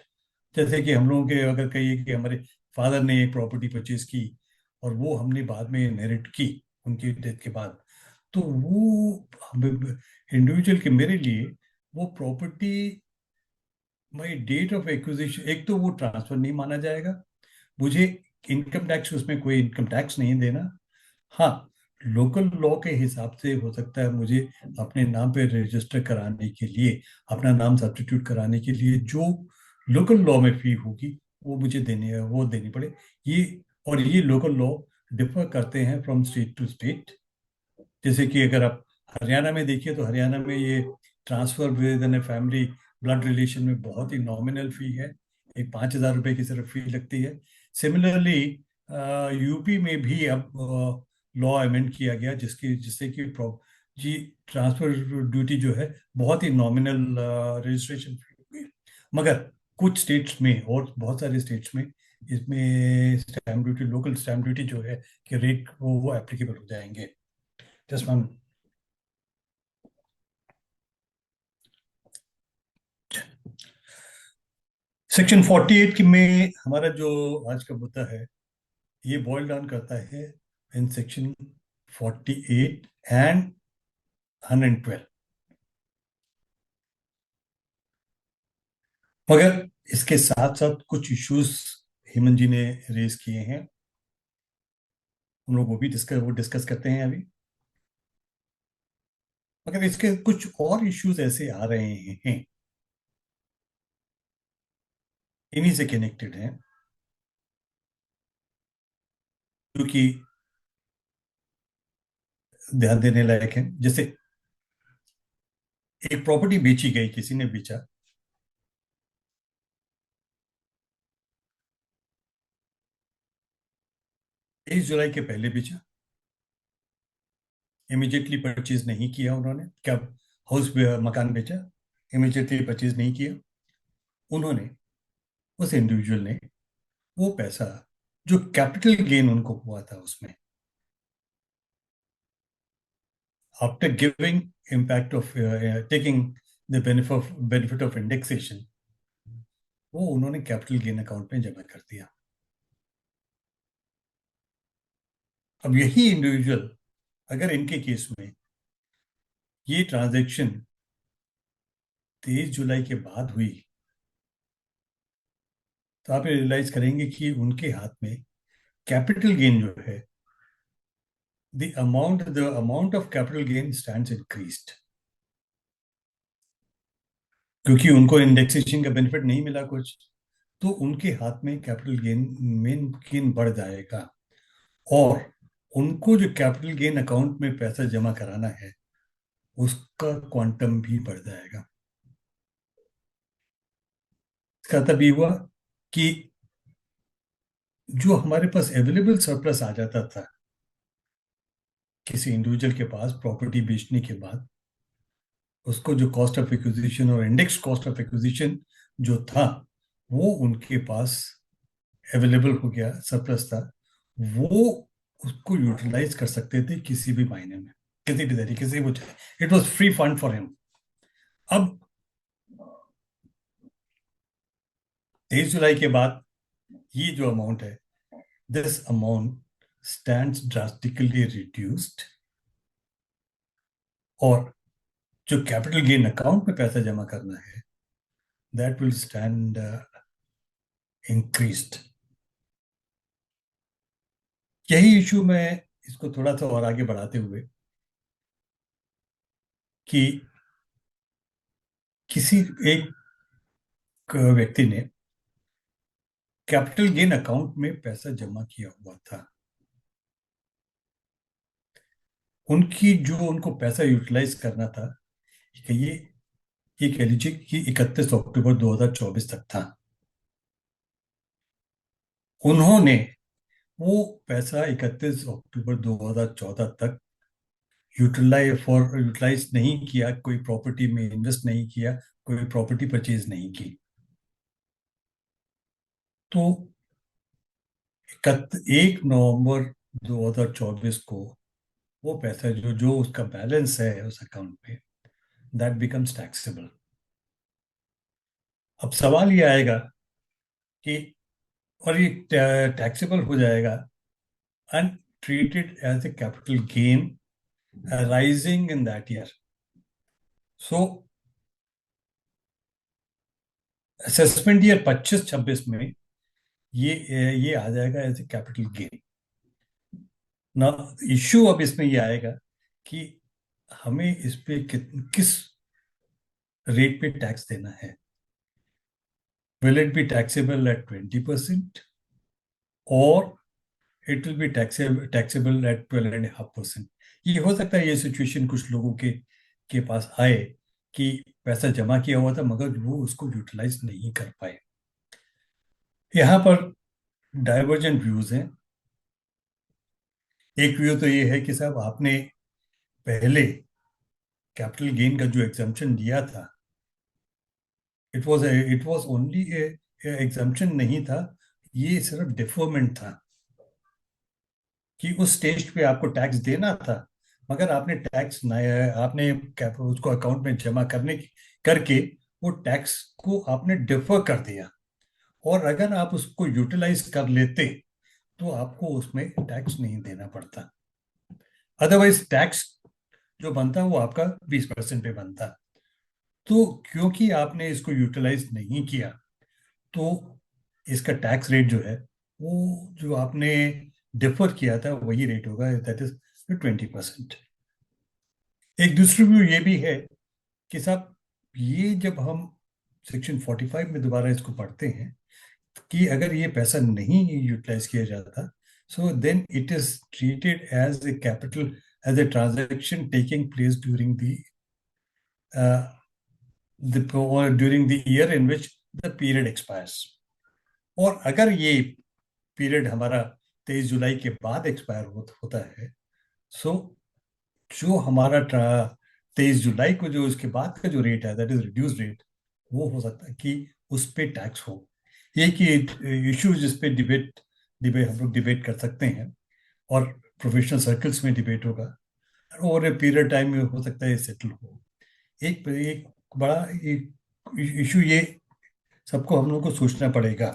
Speaker 3: जैसे कि हम लोगों के अगर कहिए कि हमारे फादर ने एक प्रॉपर्टी परचेज की और वो हमने बाद में इनहेरिट की उनकी डेथ के बाद, तो वो इंडिविजुअल के मेरे लिए वो property my date of acquisition, एक तो वो ट्रांसफर नहीं माना जाएगा, मुझे इनकम टैक्स, उसमें कोई इनकम टैक्स नहीं देना। हाँ, लोकल लॉ के हिसाब से हो सकता है मुझे अपने नाम पे रजिस्टर कराने के लिए, अपना नाम सब्स्टिट्यूट कराने के लिए जो लोकल लॉ में फी होगी वो देनी पड़े। ये, और ये लोकल लॉ डिफर करते हैं फ्रॉम स्टेट टू स्टेट। जैसे कि अगर आप हरियाणा में देखिए तो हरियाणा में ये transfer with in a family blood relation में बहुत ही नॉमिनल फी है, एक 5,000 रुपए की सिर्फ फी लगती है। सिमिलरली यूपी में भी अब लॉ अमेंड किया गया जिससे कि जी ट्रांसफर ड्यूटी जो है बहुत ही नॉमिनल रजिस्ट्रेशन फी होगी। मगर कुछ स्टेट्स में और बहुत सारे स्टेट्स में इसमें stamp duty, local stamp duty जो है कि रेट वो एप्लीकेबल हो जाएंगे। जस्ट मैम, सेक्शन 48 की में हमारा जो आज का मुद्दा है ये बॉयल डाउन करता है इन सेक्शन 48 एंड 112। मगर इसके साथ साथ कुछ इश्यूज हेमंत जी ने रेज किए हैं, हम लोग वो भी डिस्कस करते हैं अभी। मगर इसके कुछ और इश्यूज ऐसे आ रहे हैं, इन्हीं से कनेक्टेड हैं, क्योंकि ध्यान देने लायक है। जैसे एक प्रॉपर्टी बेची गई, किसी ने बेचा 23 जुलाई के पहले बेचा, इमीडिएटली परचेज नहीं किया उन्होंने, क्या हाउस मकान बेचा, इमीडिएटली परचेज नहीं किया उन्होंने, उस इंडिविजुअल ने वो पैसा जो कैपिटल गेन उनको हुआ था उसमें, after giving impact of taking the benefit of indexation, वो उन्होंने कैपिटल गेन अकाउंट में जमा कर दिया। अब यही इंडिविजुअल अगर इनके केस में ये ट्रांजैक्शन 23 जुलाई के बाद हुई, तो आप रियलाइज करेंगे कि उनके हाथ में कैपिटल गेन जो है, the amount of capital gain stands increased, क्योंकि उनको इंडेक्सेशन का बेनिफिट नहीं मिला कुछ, तो उनके हाथ में कैपिटल गेन बढ़ जाएगा, और उनको जो कैपिटल गेन अकाउंट में पैसा जमा कराना है उसका क्वांटम भी बढ़ जाएगा। इसका मतलब ये हुआ कि जो हमारे पास अवेलेबल सरप्लस आ जाता था किसी इंडिविजुअल के पास प्रॉपर्टी बेचने के बाद, उसको जो कॉस्ट ऑफ एक्विजिशन और इंडेक्स कॉस्ट ऑफ एक्विजिशन जो था वो उनके पास अवेलेबल हो गया, सरप्लस था, वो उसको यूटिलाइज कर सकते थे किसी भी महीने में। किसी भी तरीके से वो, it was free fund for him. अब 23 जुलाई के बाद ये जो अमाउंट है, this amount stands drastically reduced, और जो कैपिटल गेन अकाउंट में पैसा जमा करना है, दैट विल स्टैंड इंक्रीज्ड। यही इशू में इसको थोड़ा सा और आगे बढ़ाते हुए कि किसी एक व्यक्ति ने कैपिटल गेन अकाउंट में पैसा जमा किया हुआ था, उनको पैसा यूटिलाइज करना था, ये कह लीजिए कि 31 अक्टूबर 2024 तक था। उन्होंने वो पैसा 31 अक्टूबर 2014 तक यूटिलाइज नहीं किया, कोई प्रॉपर्टी में इन्वेस्ट नहीं किया, कोई प्रॉपर्टी परचेज नहीं की। तो 1 नवंबर 2024 को वो पैसा जो उसका बैलेंस है उस अकाउंट में, दैट बिकम्स टैक्सेबल। अब सवाल ये आएगा कि, और ये टैक्सेबल हो जाएगा and treated as a capital gain arising in that year. So assessment year 25-26 में ये आ जाएगा एज ए कैपिटल गेन ना। इश्यू अब इसमें ये आएगा कि हमें इस पे किस रेट पे टैक्स देना है। Will it be taxable at 20% और it will be taxable at 12.5%। ये हो सकता है ये सिचुएशन कुछ लोगों के पास आए कि पैसा जमा किया हुआ था मगर वो उसको यूटिलाइज नहीं कर पाए। यहाँ पर डाइवर्जेंट व्यूज हैं। एक व्यू तो ये है कि साहब आपने पहले कैपिटल गेन का जो एग्जम्पशन दिया था, इट वाज ओनली एग्जम्पशन नहीं था, ये सिर्फ डिफरमेंट था कि उस स्टेज पे आपको टैक्स देना था मगर आपने उसको अकाउंट में जमा करके वो टैक्स को आपने डिफर कर दिया, और अगर आप उसको यूटिलाइज कर लेते तो आपको उसमें टैक्स नहीं देना पड़ता। अदरवाइज टैक्स जो बनता वो आपका 20% पे बनता। तो क्योंकि आपने इसको यूटिलाइज नहीं किया तो इसका टैक्स रेट जो है वो जो आपने डिफर किया था वही रेट होगा, दैट इज 20%। एक दूसरी व्यू ये भी है कि साहब ये जब हम सेक्शन 45 में दोबारा इसको पढ़ते हैं कि अगर ये पैसा नहीं यूटिलाइज किया जाता, so then it is treated as a capital, as a transaction taking place during the year in which the period expires. और अगर ये पीरियड हमारा 23 जुलाई के बाद एक्सपायर होता है, सो जो हमारा 23 जुलाई को जो उसके बाद का जो रेट है दैट इज रिड्यूस रेट, वो हो सकता है कि उस पर टैक्स हो। ये कि इश्यू जिस पे हम लोग डिबेट कर सकते हैं और प्रोफेशनल सर्कल्स में डिबेट होगा, और ए पीरियड टाइम में हो सकता है ये सेटल हो। एक बड़ा इशू ये सबको हम लोग को सोचना पड़ेगा।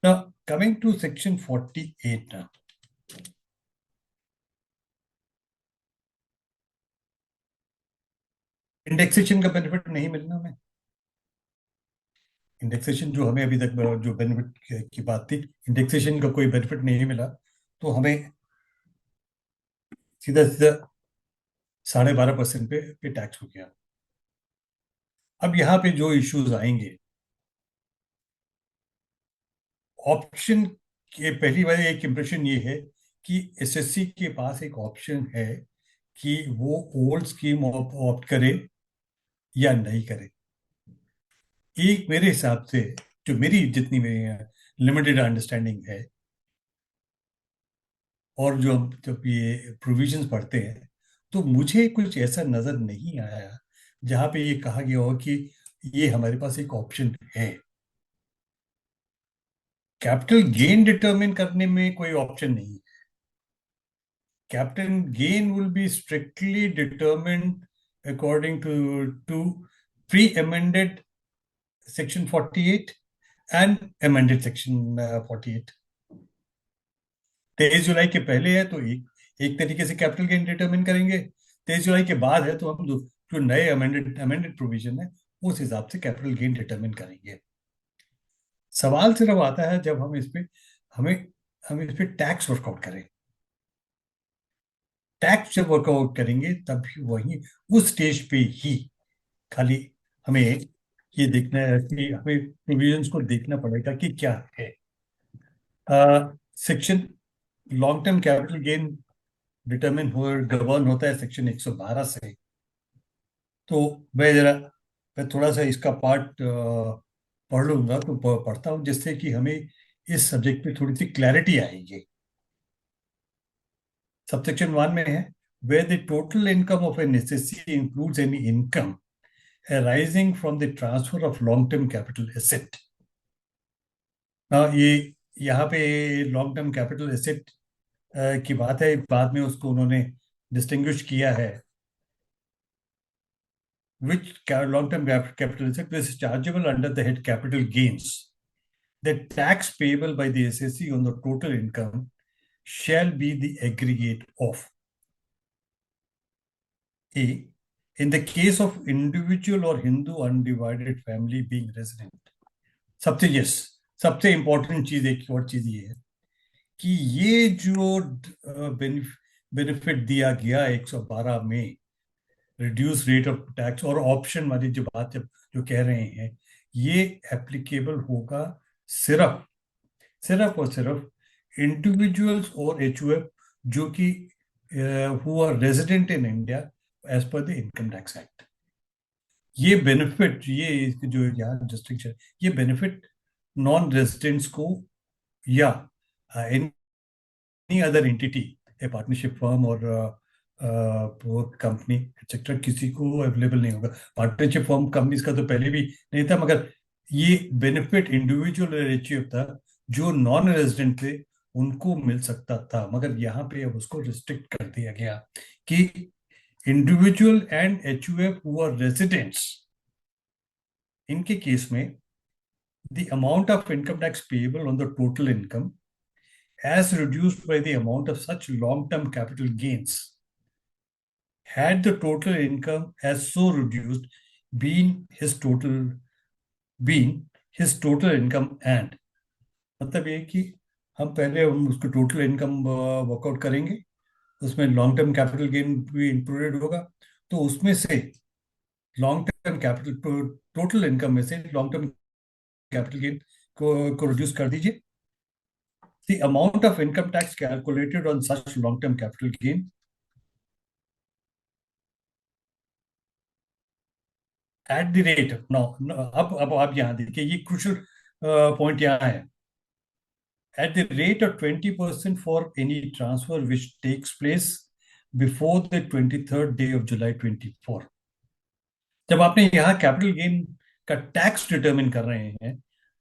Speaker 3: Now, coming to section 48 now. Indexation का बेनिफिट नहीं मिलना हमें। इंडेक्सेशन जो हमें अभी तक जो बेनिफिट की बात थी, इंडेक्सेशन का कोई बेनिफिट नहीं मिला तो हमें सीधा सीधा 12.5% पे टैक्स हो गया। अब यहाँ पे जो इश्यूज आएंगे, ऑप्शन के पहली बार एक इंप्रेशन ये है कि एसएससी के पास एक ऑप्शन है कि वो ओल्ड स्कीम ऑप्ट करे या नहीं करे। एक मेरे हिसाब से, जो मेरी जितनी मेरी लिमिटेड अंडरस्टैंडिंग है, और जो जब ये प्रोविजंस पढ़ते हैं तो मुझे कुछ ऐसा नजर नहीं आया जहां पे ये कहा गया हो कि ये हमारे पास एक ऑप्शन है। कैपिटल गेन डिटरमिन करने में कोई ऑप्शन नहीं है। capital gain will be strictly determined according to pre-amended section 48 and amended section 48. 23 जुलाई के पहले है तो एक तरीके से कैपिटल गेन डिटरमिन करेंगे, 23 जुलाई के बाद है तो हम जो नए अमेंडेड प्रोविजन है उस हिसाब से कैपिटल गेन डिटरमिन करेंगे। सवाल सिर्फ आता है जब हम इस पे टैक्स वर्कआउट करें। टैक्स जब वर्कआउट करेंगे तब भी वही उस स्टेज पे ही खाली हमें ये देखना है कि हमें प्रोविजंस को देखना पड़ेगा कि क्या है। Section long term capital gain govern होता है सेक्शन 112 से। तो मैं थोड़ा सा इसका पार्ट पढ़ लूंगा, तो पढ़ता हूँ जिससे कि हमें इस सब्जेक्ट में थोड़ी सी क्लैरिटी आएगी। सबसेक्शन 1 में है where the total income of an SSC includes any income arising from the transfer of long-term capital asset। ये यहाँ पे लॉन्ग टर्म कैपिटल एसेट की बात है, बाद में उसको उन्होंने डिस्टिंग्विश किया है। which long-term capital asset is chargeable under the head capital gains, the tax payable by the SSC on the total income shall be the aggregate of A, in the case of individual or Hindu undivided family being resident। सबसे important चीज एक और चीज ये है कि ये जो बेनिफिट दिया गया 112 में रिड्यूस रेट ऑफ टैक्स और ऑप्शन वाली जो बात जो कह रहे हैं, ये एप्लीकेबल होगा सिर्फ और सिर्फ इंडिविजुअल्स और HUF जो कि who are resident in India as per the income tax act. ये बेनिफिट, ये जो यहाँ डिस्ट्रिक्शन, ये बेनिफिट नॉन रेजिडेंट्स को या एनी अदर एंटिटी, ए पार्टनरशिप फर्म और कंपनी एक्सेट्रा, किसी को अवेलेबल नहीं होगा। पार्टनरशिप फर्म कंपनीज का तो पहले भी नहीं था, मगर ये बेनिफिट इंडिविजुअल और HUF था जो नॉन रेजिडेंट थे उनको मिल सकता था, मगर यहाँ पे अब उसको रिस्ट्रिक्ट कर दिया गया कि individual and HUF who are residents, इनके केस में the amount of income tax payable on the total income as reduced by the amount of such long-term capital gains had the total income as so reduced been his total income and, मतलब ये कि हम पहले उसको total income workout करेंगे, उसमें long term capital gain भी included होगा, तो उसमें से long term capital total income में से लॉन्ग टर्म कैपिटल गेन को रिड्यूस कर दीजिए। The amount of income tax calculated on such long-term capital gain at the rate अब आप यहाँ देखिए, ये क्रूशल पॉइंट यहाँ है। At the rate of 20% for any transfer which takes place before the 23rd day of July 24। जब आपने यहाँ कैपिटल गेन का टैक्स डिटरमिन कर रहे हैं,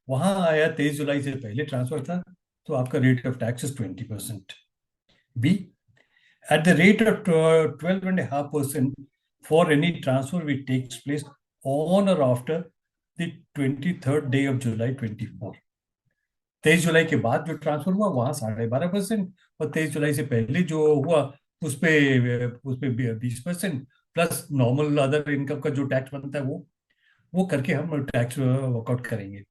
Speaker 3: वहां आया 23 जुलाई से पहले ट्रांसफर था, तो आपका rate of tax is 20%। B, at the rate of 12.5% for any transfer which takes place on और after the 23rd day of July 24। 23 जुलाई के बाद जो ट्रांसफर हुआ वहां 12.5%, और 23 जुलाई से पहले जो हुआ उस पे 20% प्लस नॉर्मल अदर इनकम का जो टैक्स बनता है वो करके हम टैक्स वर्कआउट करेंगे।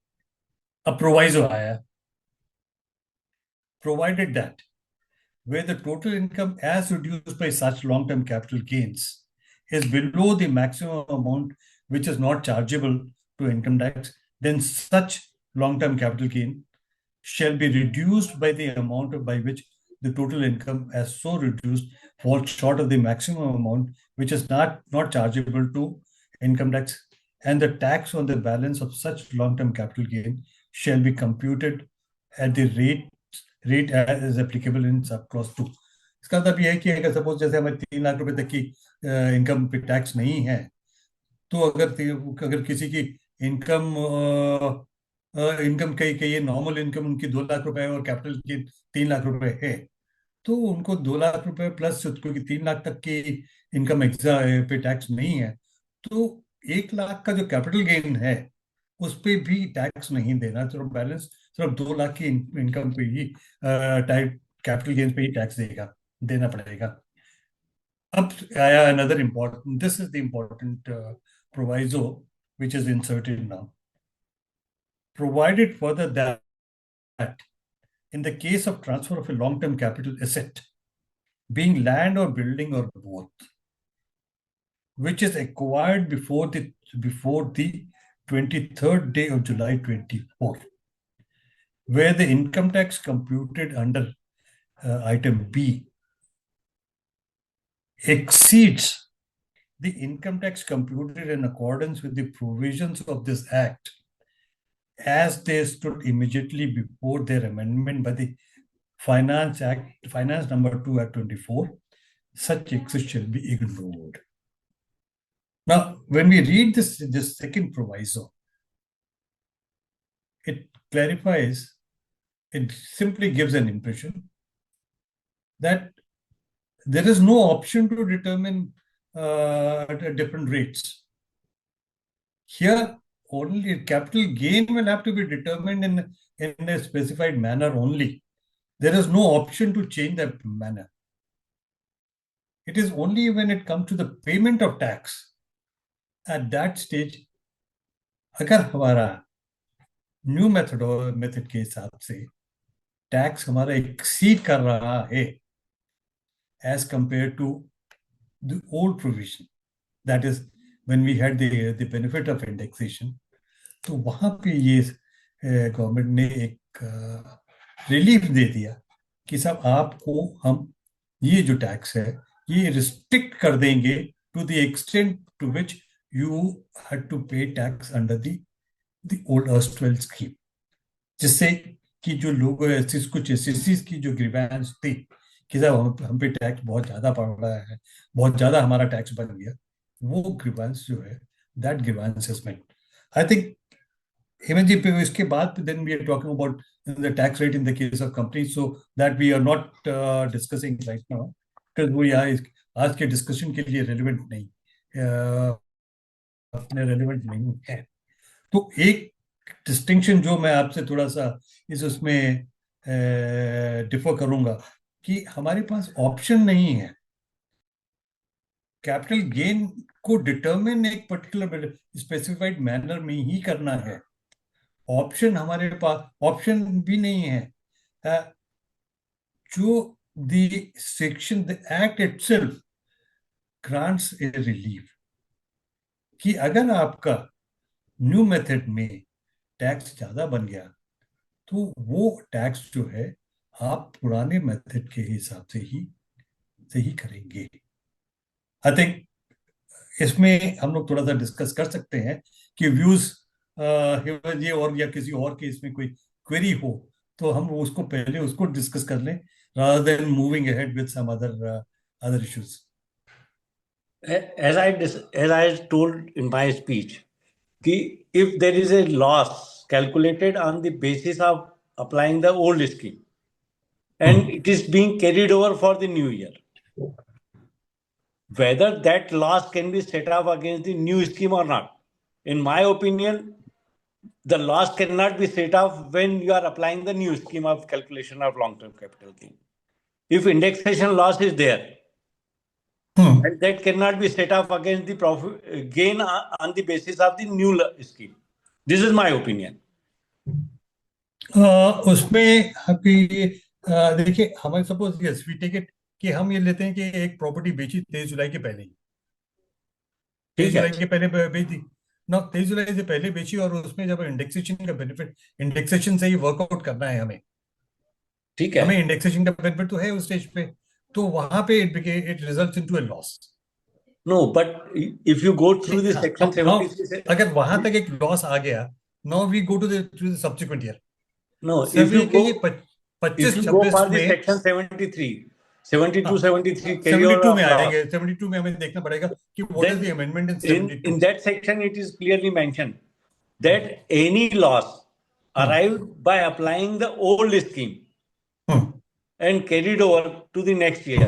Speaker 3: अब प्रोवाइजो आया, provided that where the total income as reduced by such long-term capital gains is below the maximum amount which is not chargeable to income tax, then such long-term capital gain shall be reduced by the amount by which the total income as so reduced falls short of the maximum amount which is not chargeable to income tax, and the tax on the balance of such long-term capital gain shall be computed at the rate as applicable in सब clause 2। इसका मतलब यह है कि अगर suppose जैसे हमें 3 लाख रुपए तक की इनकम पे टैक्स नहीं है, तो अगर किसी की इनकम कई नॉर्मल इनकम उनकी 2 लाख रुपए और कैपिटल की 3 लाख रुपए है, तो उनको 2 लाख रुपए प्लस, क्योंकि 3 लाख तक की इनकम एक्सा पे टैक्स नहीं है, तो 1 लाख का जो कैपिटल गेन है उस पे भी टैक्स नहीं देना, सिर्फ बैलेंस सिर्फ 2 लाख की इनकम पे ही कैपिटल गेन पे ही टैक्स देना पड़ेगा. अब आया another important, this is the important proviso which is inserted now. Provided further that in the case of transfer of a long-term capital asset, being land or building or both, which is acquired before the 23rd day of July 24, where the income tax computed under item B exceeds the income tax computed in accordance with the provisions of this act as they stood immediately before their amendment by the Finance number 2 Act 24, such excess shall be ignored. Now, when we read this second proviso, it clarifies, it simply gives an impression that there is no option to determine different rates. Here, only capital gain will have to be determined in a specified manner only. There is no option to change that manner. It is only when it comes to the payment of tax, at that stage, अगर हमारा new method के हिसाब से tax हमारा exceed कर रहा है as compared to the old provision, that is when we had the benefit of indexation, तो वहां पे ये गवर्नमेंट ने एक रिलीफ दे दिया कि साहब आपको हम ये जो टैक्स है ये रिस्ट्रिक्ट कर देंगे to the extent to which you had to pay tax under the old erstwhile scheme, जिससे कि जो लोग कुछ एसएससीज की जो ग्रीवेंस थी कि साहब हम पे टैक्स बहुत ज्यादा पड़ रहा है, बहुत ज्यादा हमारा टैक्स बन गया, वो ग्रीवेंस जो है that grievance is meant. I think Hemant ji, इसके बाद then we are talking about the tax rate in the case of companies, so that we are not discussing right now, because वो यहाँ आज के discussion के लिए relevant नहीं है. तो एक डिस्टिंक्शन जो मैं आपसे थोड़ा सा उसमें डिफर करूंगा कि हमारे पास ऑप्शन नहीं है कैपिटल गेन को डिटरमिन एक पर्टिकुलर स्पेसिफाइड मैनर में ही करना है. ऑप्शन हमारे पास ऑप्शन भी नहीं है. जो the section the act itself grants A relief कि अगर आपका न्यू मेथड में टैक्स ज्यादा बन गया तो वो टैक्स जो है आप पुराने मेथड के हिसाब से ही करेंगे. आई थिंक इसमें हम लोग थोड़ा सा डिस्कस कर सकते हैं कि व्यूज ये और या किसी और केस में कोई क्वेरी हो तो हम उसको पहले उसको डिस्कस कर लें rather than moving ahead with some other issues.
Speaker 2: As I told in my speech, if there is a loss calculated on the basis of applying the old scheme and it is being carried over for the new year, whether that loss can be set off against the new scheme or not, in my opinion, the loss cannot be set off when you are applying the new scheme of calculation of long-term capital gain. If indexation loss is there, and that cannot be set off against the profit gain on the basis of the new scheme. This is my opinion.
Speaker 3: उसमें अभी देखिए हमारे suppose yes we take it कि हम ये लेते हैं कि एक प्रॉपर्टी बेची 23 जुलाई के पहले ही, 23 जुलाई के पहले बेची ना, 23 जुलाई से पहले बेची और उसमें जब इंडेक्सेशन का बेनिफिट इंडेक्सेशन से ही वर्कआउट करना है हमें,
Speaker 2: ठीक है,
Speaker 3: हमें इंडेक्सेशन का बेनिफिट तो है उस स्टेज पे, तो वहां पे it results into a loss.
Speaker 2: No, but if you go through the section 73,
Speaker 3: अगर वहां तक एक लॉस आ गया, now we go to the subsequent year.
Speaker 2: No, if you go for the section 73, 72, 73 carry over
Speaker 3: 72 में आएंगे, 72 में हमें देखना पड़ेगा कि what is the amendment in 72.
Speaker 2: In that section it is clearly mentioned that any loss arrived by applying the old scheme and carried over to the next year.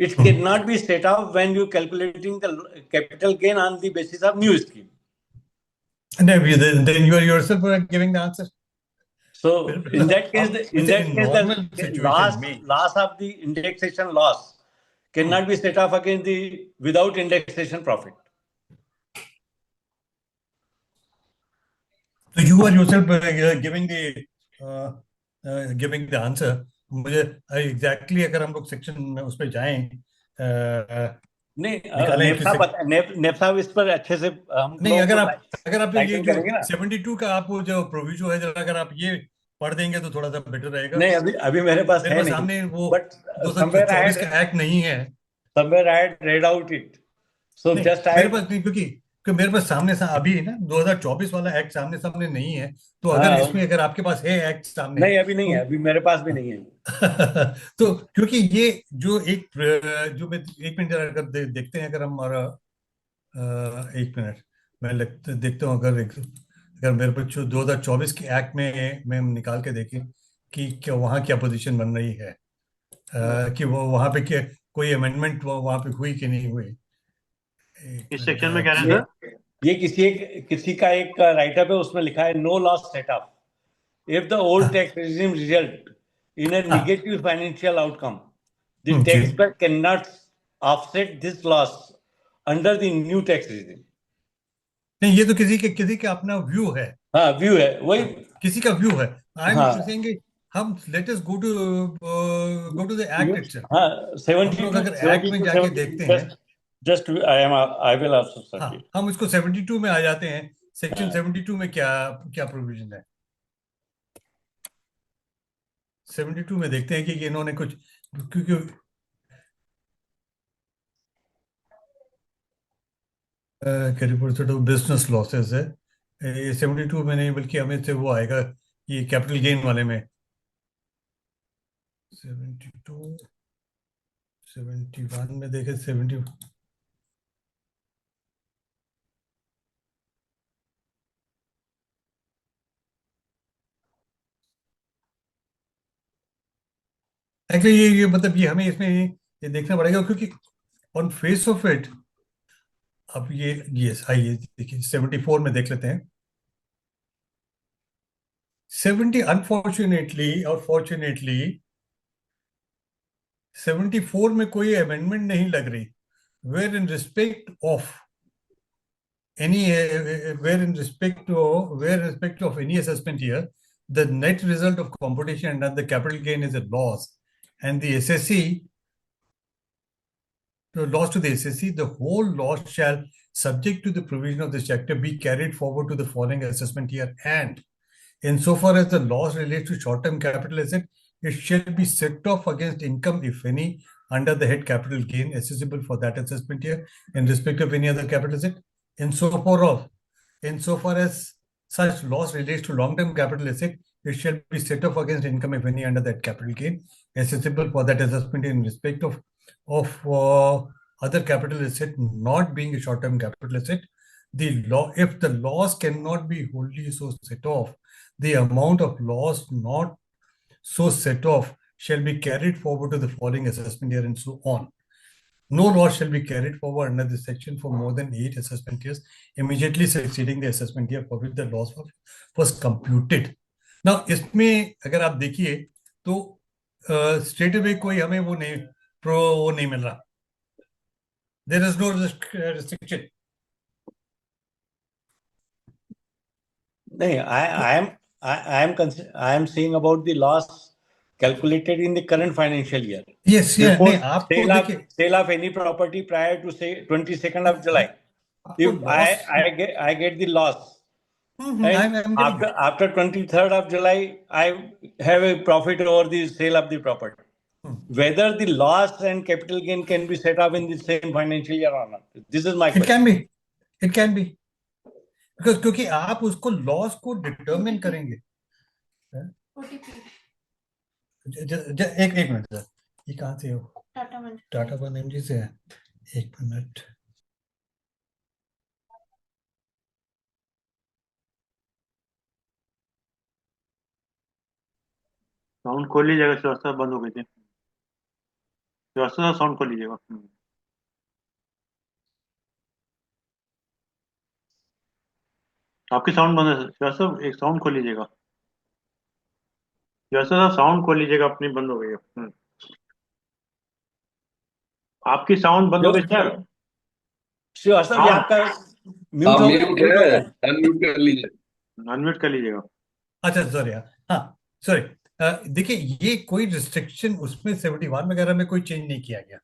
Speaker 2: It cannot be set off when you're calculating the capital gain on the basis of new scheme.
Speaker 3: And then you are yourself giving the answer.
Speaker 2: So in that case,
Speaker 3: normal
Speaker 2: the
Speaker 3: situation
Speaker 2: loss of the indexation loss cannot be set off against the without indexation profit.
Speaker 3: So you are yourself giving the answer. मुझे exactly अगर हम लोग section उस पर जाएं
Speaker 2: नहीं
Speaker 3: निकालें
Speaker 2: इस पर अच्छे से हम
Speaker 3: नहीं अगर आप ये जो
Speaker 2: करेंगे ना
Speaker 3: 72 का आप वो जो प्रोविजो है जरा अगर आप ये पढ़ देंगे तो थोड़ा सा बेटर रहेगा।
Speaker 2: नहीं अभी मेरे पास है नहीं,
Speaker 3: सामने वो
Speaker 2: but
Speaker 3: 2024 का एक्ट नहीं है।
Speaker 2: somewhere I had read out it. So just
Speaker 3: मेरे पास नहीं क्योंकि मेरे पास सामने अभी ना 2024 वाला एक्ट सामने नहीं है, तो अगर इसमें अगर आपके पास है एक्ट सामने
Speaker 2: नहीं अभी नहीं है, अभी मेरे पास भी नहीं है।
Speaker 3: तो क्योंकि ये जो जो मैं एक मिनट अगर देखते हैं अगर हम हमारा एक मिनट मैं देखता हूँ अगर मेरे पास 2024 के एक्ट में हम निकाल के देखें कि क्या वहाँ क्या पोजीशन बन रही है, कि वो वहाँ पे क्या कोई अमेंडमेंट वहाँ पे हुई कि नहीं हुई।
Speaker 1: इस सेक्शन में क्या है सर?
Speaker 2: ये किसी का एक राइटअप है, उसमें लिखा है no loss set off if the old tax regime result in a negative financial outcome the tax payer can not offset this loss under the new tax regime.
Speaker 3: नहीं ये तो किसी का अपना व्यू है।
Speaker 2: हाँ व्यू है, वही
Speaker 3: किसी का व्यू है। आई एम सेइंग हम let us go to the act itself.
Speaker 2: हाँ
Speaker 3: 72 अगर एक्ट में जाके देखते हैं
Speaker 2: just I will also search.
Speaker 3: हम इसको 72 में आ जाते हैं। सेक्शन 72 में क्या प्रोविजन है 72 में देखते हैं कि इन्होंने कुछ क्योंकि बिजनेस लॉसेस है ये 72 में नहीं बल्कि हमें से वो आएगा ये कैपिटल गेन वाले में 72 71 में देखे 70 एक्चुअली ये मतलब ये हमें इसमें ये देखना पड़ेगा क्योंकि ऑन फेस ऑफ इट अब ये आइए देखिए 74 में देख लेते हैं। 70 अनफॉर्चुनेटली और फॉर्चुनेटली 74 में कोई अमेंडमेंट नहीं लग रही where in respect of any assessment here the net result of computation and the capital gain is a loss and the SSC loss to the SSC the whole loss shall subject to the provision of this chapter be carried forward to the following assessment year and insofar as the loss relates to short-term capital asset it shall be set off against income if any under the head capital gain accessible for that assessment year in respect of any other capital asset insofar as such loss relates to long-term capital asset it shall be set off against income if any under that capital gain accessible for that assessment in respect of other capital asset not being a short-term capital asset if the loss cannot be wholly so set off the amount of loss not so set off shall be carried forward to the following assessment year and so on. No loss shall be carried forward under this section for more than 8 assessment years immediately succeeding the assessment year for which the loss was computed. Now इसमें अगर आप देखिए तो straight away कोई हमें वो नहीं मिल रहा. There is no restriction.
Speaker 2: No, I am saying about the loss calculated in the current financial year.
Speaker 3: Yes, yeah.
Speaker 2: Sale of any property prior to say 22nd of July. If I get the loss, after 23rd of July, I have a profit over the sale of the property. Whether the loss and capital gain can be set up in the same financial year or not. This is my question.
Speaker 3: It can be. Because क्योंकि आप उसको loss को determine करेंगे। एक minute sir, ये कहाँ से हो? टाटा वन एमजी से है। एक मिनट।
Speaker 1: साउंड खोल लीजिएगा, श्रीवास्तव बंद हो गई थी। श्रीवास्तव साउंड खोल लीजिएगा। आपकी साउंड बंद है श्रीवास्तव, एक साउंड खोल लीजिएगा। श्रीवास्तव साउंड खोल लीजिएगा, अपनी बंद हो गई है। आपकी साउंड बंद हो गई सर।
Speaker 2: श्रीवास्तव जी,
Speaker 1: साउंड
Speaker 2: आपका
Speaker 4: हाँ
Speaker 2: म्यूट हो गया,
Speaker 4: म्यूट
Speaker 2: म्यूट हो
Speaker 4: है,
Speaker 2: गया।
Speaker 4: अनम्यूट कर लीजिए।
Speaker 1: अनम्यूट कर लीजिएगा।
Speaker 3: अच्छा सॉरी, हाँ सॉरी। देखिए, ये कोई रिस्ट्रिक्शन उसमें 71 वगैरह में कोई चेंज नहीं किया गया।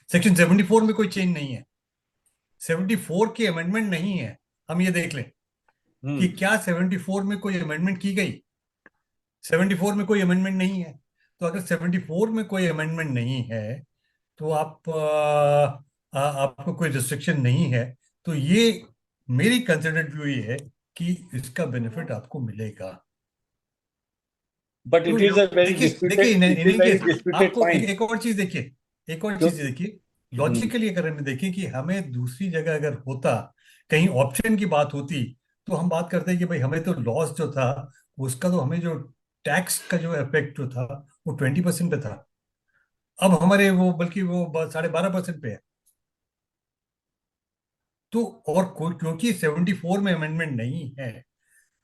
Speaker 3: सेक्शन 74 में कोई चेंज नहीं है, 74 की अमेंडमेंट नहीं है। हम ये देख लें कि क्या 74 में कोई अमेंडमेंट की गई। 74 में कोई अमेंडमेंट नहीं है। तो अगर 74 में कोई अमेंडमेंट नहीं है तो आपको कोई रिस्ट्रिक्शन नहीं है, तो ये मेरी कंसिडर्ड व्यू ये है कि इसका बेनिफिट आपको मिलेगा।
Speaker 2: बट
Speaker 3: तो
Speaker 2: इट इज अ वेरी
Speaker 3: देखिए देखिए,
Speaker 2: disputed,
Speaker 3: in
Speaker 2: it is
Speaker 3: any
Speaker 2: very
Speaker 3: case
Speaker 2: disputed
Speaker 3: आपको
Speaker 2: पॉइंट।
Speaker 3: एक और चीज देखिए, एक और
Speaker 2: क्यों?
Speaker 3: चीज देखिए, लॉजिकली अगर हम देखें कि हमें दूसरी जगह अगर होता, कहीं ऑप्शन की बात होती, तो हम बात करते हैं कि भाई हमें तो लॉस जो था उसका, तो हमें जो टैक्स का जो इफेक्ट जो था वो 20% पे था। अब हमारे वो बल्कि वो 12.5% पे है। तो और क्योंकि 74 में अमेंडमेंट नहीं है,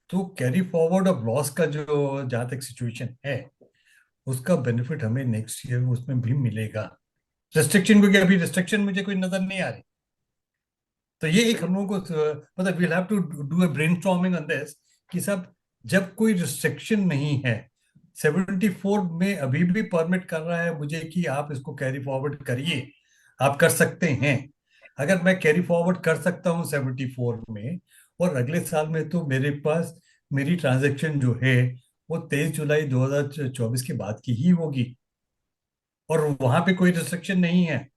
Speaker 3: तो कैरी फॉरवर्ड ऑफ लॉस का जो जहां तक सिचुएशन है, उसका बेनिफिट हमें नेक्स्ट ईयर उसमें भी मिलेगा। रिस्ट्रिक्शन, क्योंकि अभी रिस्ट्रिक्शन मुझे कोई नजर नहीं आ रही। तो ये एक हम लोगों को मतलब we'll have to do a brainstorming on this कि सब, जब कोई रिस्ट्रिक्शन नहीं है, 74 में अभी भी परमिट कर रहा है मुझे कि आप इसको कैरी फॉरवर्ड करिए, आप कर सकते हैं। अगर मैं कैरी फॉरवर्ड कर सकता हूँ 74 में, और अगले साल में तो मेरे पास मेरी ट्रांजैक्शन जो है वो 23 जुलाई 2024 के बाद की ही होगी, और वहां पे कोई रिस्ट्रिक्शन नहीं है।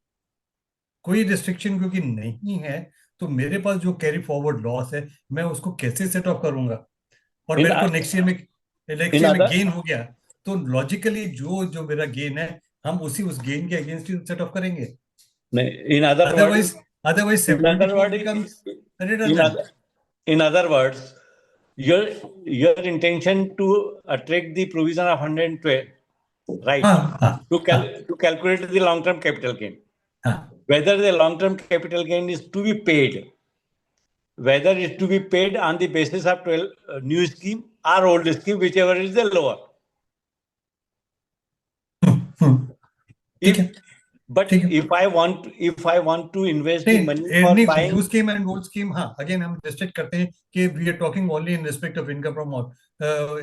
Speaker 3: कोई रिस्ट्रिक्शन क्योंकि नहीं है, तो मेरे पास जो कैरी फॉरवर्ड लॉस है, मैं उसको कैसे सेट ऑफ करूंगा। और
Speaker 2: इन
Speaker 3: मेरे को नेक्स्ट
Speaker 2: इन
Speaker 3: ईयर में
Speaker 2: अदर
Speaker 3: गेन हो गया, तो लॉजिकली जो जो मेरा गेन है, हम उसी उस गेन के अगेंस्ट ही सेट ऑफ करेंगे।
Speaker 2: In other word
Speaker 3: otherwise otherwise
Speaker 2: in other
Speaker 3: 74
Speaker 2: word
Speaker 3: becomes
Speaker 2: in
Speaker 3: redundant.
Speaker 2: other in other words, your your intention to attract the provision of 112,
Speaker 3: हाँ
Speaker 2: right,
Speaker 3: हाँ हाँ
Speaker 2: to calculate the long term capital gain,
Speaker 3: हाँ
Speaker 2: whether the long term capital gain is to be paid, whether it's to be paid on the basis of 12 new scheme or old scheme, whichever is the lower.
Speaker 3: ठीक है,
Speaker 2: But
Speaker 3: ठीक है।
Speaker 2: if I want to invest the money
Speaker 3: नहीं
Speaker 2: for
Speaker 3: नहीं,
Speaker 2: buying,
Speaker 3: new scheme and old scheme, हाँ again हम restrict करते हैं कि we are talking only in respect of income from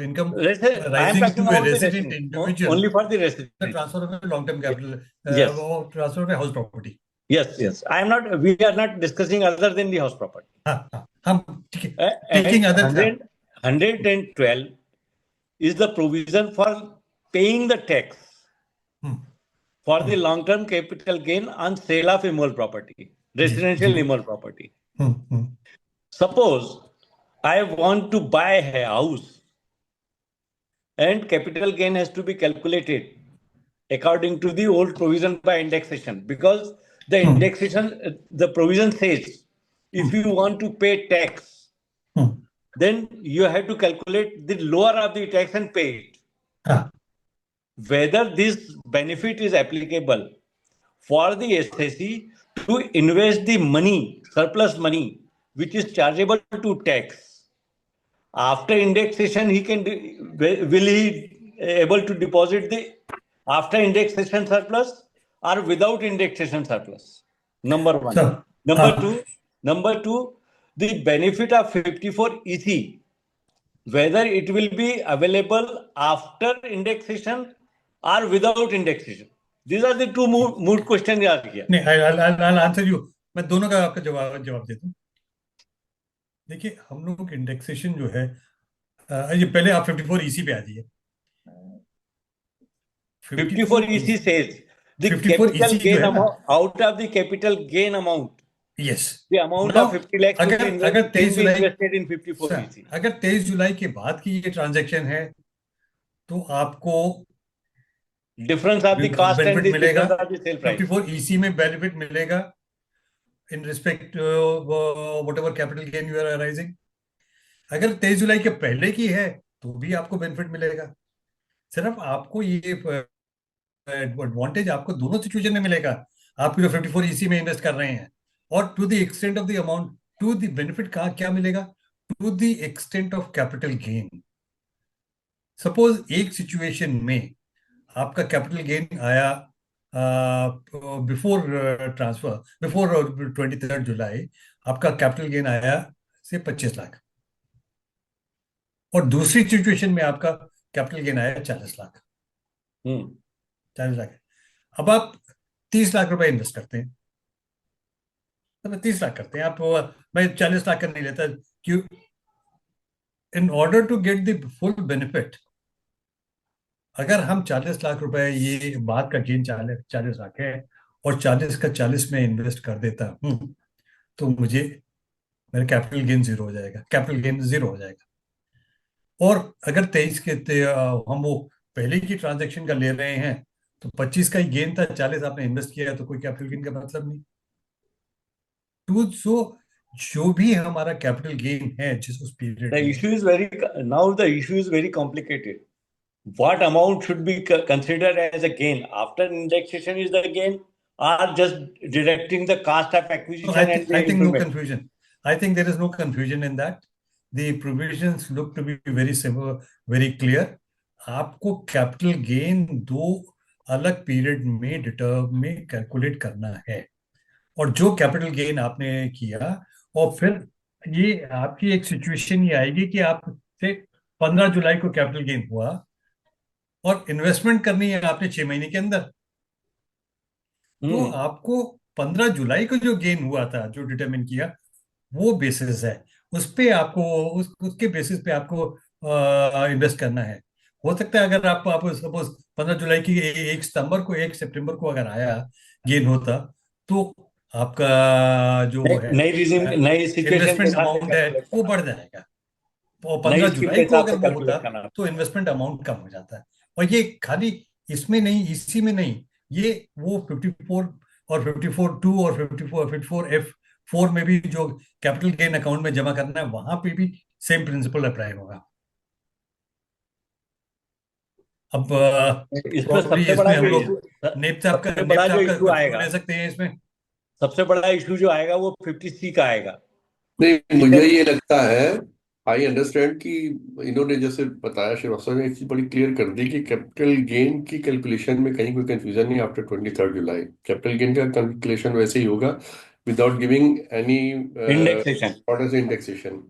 Speaker 3: income
Speaker 2: let's say I am
Speaker 3: rising
Speaker 2: talking
Speaker 3: to a
Speaker 2: about the
Speaker 3: resident
Speaker 2: resident,
Speaker 3: individual,
Speaker 2: only for the
Speaker 3: the
Speaker 2: resident.
Speaker 3: transfer of a long-term capital,
Speaker 2: Yes.
Speaker 3: transfer of a house property.
Speaker 2: Yes, yes. I am not. We are not discussing other than the house property.
Speaker 3: हाँ हाँ, हम ठीक है,
Speaker 2: And
Speaker 3: taking other
Speaker 2: 112 is the provision for paying the tax for the long-term capital gain on sale of immovable property,
Speaker 3: जी
Speaker 2: residential
Speaker 3: जी,
Speaker 2: immovable property. Suppose I want to buy a house and capital gain has to be calculated according to the old provision by indexation, because the indexation, the provision says if you want to pay tax, then you have to calculate the lower of the tax and pay it.
Speaker 3: हाँ
Speaker 2: Whether this benefit is applicable for the SSE to invest the money, surplus money, which is chargeable to tax. After indexation, he can will he able to deposit the after indexation surplus or without indexation surplus? Number one.
Speaker 3: Sir,
Speaker 2: Number two, the benefit of 54 EC, whether it will be available after indexation or without indexation. These are the two moot questions here.
Speaker 3: नहीं, I'll answer you। मैं दोनों का आपका जवाब देता हूँ। देखिए, हम लोग इंडेक्सेशन जो है, ये पहले आप 54 ईसी पे आ जाइए।
Speaker 2: 54 EC says the
Speaker 3: 54
Speaker 2: capital
Speaker 3: EC जो
Speaker 2: gain
Speaker 3: है ना,
Speaker 2: amount, out of the capital gain amount,
Speaker 3: yes,
Speaker 2: the amount
Speaker 3: now
Speaker 2: of 50 lakhs will
Speaker 3: अगर
Speaker 2: be,
Speaker 3: अगर 23
Speaker 2: will be
Speaker 3: July
Speaker 2: invested in 54
Speaker 3: sir,
Speaker 2: EC.
Speaker 3: अगर 23 जुलाई के बाद की ये ट्रांजैक्शन है, तो आपको
Speaker 2: Difference of the cost and
Speaker 3: benefit
Speaker 2: the
Speaker 3: मिलेगा,
Speaker 2: difference of the sale price.
Speaker 3: 54 EC में बेनिफिट मिलेगा in respect whatever capital gain you are arising. अगर 23 जुलाई के पहले की है तो भी आपको बेनिफिट मिलेगा। सिर्फ आपको ये एडवांटेज आपको दोनों सिचुएशन में मिलेगा। आप जो 54 ईसी में इन्वेस्ट कर रहे हैं, और to the extent of the amount, to the benefit कहाँ क्या मिलेगा, to the extent of capital gain. Suppose एक सिचुएशन में आपका कैपिटल गेन आया बिफोर ट्रांसफर, बिफोर 23 जुलाई, आपका कैपिटल गेन आया से 25 लाख, और दूसरी सिचुएशन में आपका कैपिटल गेन आया 40 लाख। 40 लाख। अब आप 30 लाख रुपए इन्वेस्ट करते हैं, तो 30 लाख करते हैं आप, मैं 40 लाख का नहीं लेता क्यों? In order to get the full benefit, अगर हम 40 लाख रुपए, ये बात का गेन 40 लाख है, और 40 का 40 में इन्वेस्ट कर देता हूं, तो मुझे मेरा कैपिटल गेन जीरो हो जाएगा, कैपिटल गेन जीरो हो जाएगा। और अगर 23 के हम वो पहले की ट्रांजैक्शन का ले रहे हैं, तो 25 का ही गेन था, 40 आपने इन्वेस्ट किया, तो कोई कैपिटल गेन का मतलब नहीं। टू सो जो भी हमारा कैपिटल गेन है जिस उस पीरियड
Speaker 2: The
Speaker 3: में,
Speaker 2: issue is now the issue is very complicated. What amount should be considered as a gain after indexation is the gain, or just deducting the cost of
Speaker 3: so
Speaker 2: acquisition and the
Speaker 3: I think no
Speaker 2: improvement?
Speaker 3: confusion. I think there is no confusion in that. The provisions look to be very simple, very clear. आपको capital gain दो अलग period में calculate करना है, और जो capital gain आपने किया, और फिर ये आपकी एक सिचुएशन ये आएगी कि आप से 15 जुलाई को कैपिटल गेन हुआ, और इन्वेस्टमेंट करनी है आपने 6 महीने के अंदर, तो आपको 15 जुलाई को जो गेन हुआ था, जो डिटरमिन किया, वो बेसिस है, उस पे आपको, उसके बेसिस पे आपको इन्वेस्ट करना है। हो सकता है अगर आप सपोज 15 जुलाई की 1 सितंबर को, 1 सितंबर को अगर आया गेन होता, तो आपका जो है
Speaker 2: नई सिचुएशन के
Speaker 3: इन्वेस्टमेंट
Speaker 2: साथ
Speaker 3: अमाउंट है
Speaker 2: calculate
Speaker 3: वो
Speaker 2: करना।
Speaker 3: बढ़ जाएगा, और
Speaker 2: नई
Speaker 3: 15
Speaker 2: स्कीम के
Speaker 3: जुलाई को
Speaker 2: हिसाब
Speaker 3: अगर
Speaker 2: से
Speaker 3: वो होता,
Speaker 2: कैलकुलेट करना।
Speaker 3: तो इन्वेस्टमेंट अमाउंट कम हो जाता है। और ये खाली इसमें नहीं, इसी में नहीं, ये वो 54 और 54(2) और 54(F)(4) में भी जो कैपिटल गेन अकाउंट में जमा करना है, वहां पे भी सेम प्रिंसिपल अप्लाई होगा। अब
Speaker 2: इसमें
Speaker 3: प्रॉब्ली
Speaker 2: सबसे बड़ा
Speaker 3: इसमें हम
Speaker 2: जो
Speaker 3: लोग
Speaker 2: सबसे बड़ा जो इशू
Speaker 3: कंट्रीब्यूट
Speaker 2: आएगा,
Speaker 3: ले सकते हैं इसमें।
Speaker 2: सबसे बड़ा इशू जो आएगा वो 50C का आएगा।
Speaker 4: नहीं, मुझे ये लगता है, आई अंडरस्टैंड कि इन्होंने जैसे बताया, श्रीवास्तव ने एक चीज बड़ी क्लियर कर दी कि कैपिटल गेन की कैलकुलेशन में कहीं कोई कंफ्यूजन नहीं। आफ्टर 23 जुलाई कैपिटल गेन का कैलकुलेशन वैसे ही होगा, without giving any
Speaker 2: indexation.
Speaker 4: Order से इंडेक्सेशन।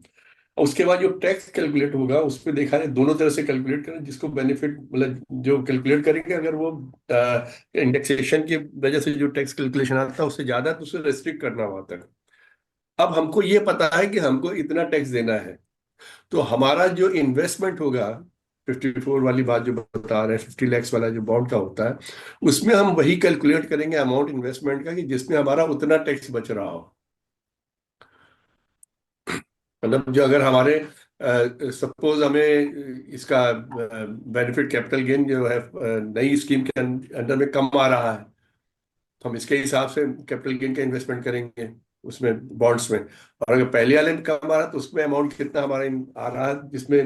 Speaker 4: उसके बाद जो टैक्स कैलकुलेट होगा, उस पर देखा है दोनों तरह से कैलकुलेट करें, जिसको बेनिफिट, मतलब जो कैलकुलेट करेंगे, अगर वो इंडेक्सेशन की वजह से जो टैक्स कैलकुलेशन आता है उससे ज्यादा, तो उसे रेस्ट्रिक्ट करना वहां तक। अब हमको ये पता है कि हमको इतना टैक्स देना है, तो हमारा जो इन्वेस्टमेंट होगा, 54 वाली बात जो बता रहे हैं, 50 lakhs वाला जो बॉन्ड का होता है, उसमें हम वही कैलकुलेट करेंगे अमाउंट इन्वेस्टमेंट का, कि जिसमें हमारा उतना टैक्स बच रहा हो। मतलब जो अगर हमारे सपोज हमें इसका बेनिफिट कैपिटल गेन जो है नई स्कीम के अंडर में कम आ रहा है, तो हम इसके हिसाब से कैपिटल गेन का इन्वेस्टमेंट करेंगे उसमें, बॉन्ड्स में। और अगर पहले वाले में कम आ रहा है, तो उसमें अमाउंट कितना हमारा आ रहा है, जिसमें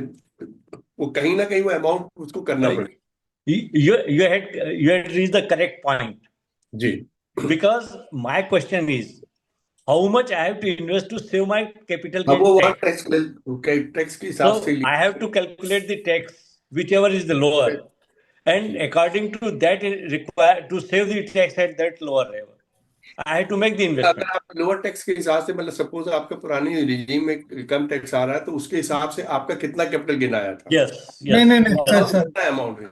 Speaker 4: वो कहीं ना कहीं वो अमाउंट उसको करना पड़ेगा।
Speaker 2: You had reached the correct point.
Speaker 4: Ji,
Speaker 2: Because my question is, how much I have to invest to save my capital
Speaker 4: अब
Speaker 2: gain
Speaker 4: वो वहाँ
Speaker 2: tax?
Speaker 4: टैक्स के हिसाब
Speaker 2: So
Speaker 4: से
Speaker 2: I have to calculate the tax, whichever is the lower, and according to that, require to save the tax at that lower level. I have to make the investment.
Speaker 4: अगर आप lower tax के हिसाब से, मतलब suppose आपका पुरानी regime में कम tax आ रहा है, तो उसके हिसाब से आपका कितना कैपिटल गेन आया था,
Speaker 2: Yes,
Speaker 3: नहीं
Speaker 2: yes.
Speaker 3: नहीं नहीं सर, सर
Speaker 4: कितना अमाउंट है।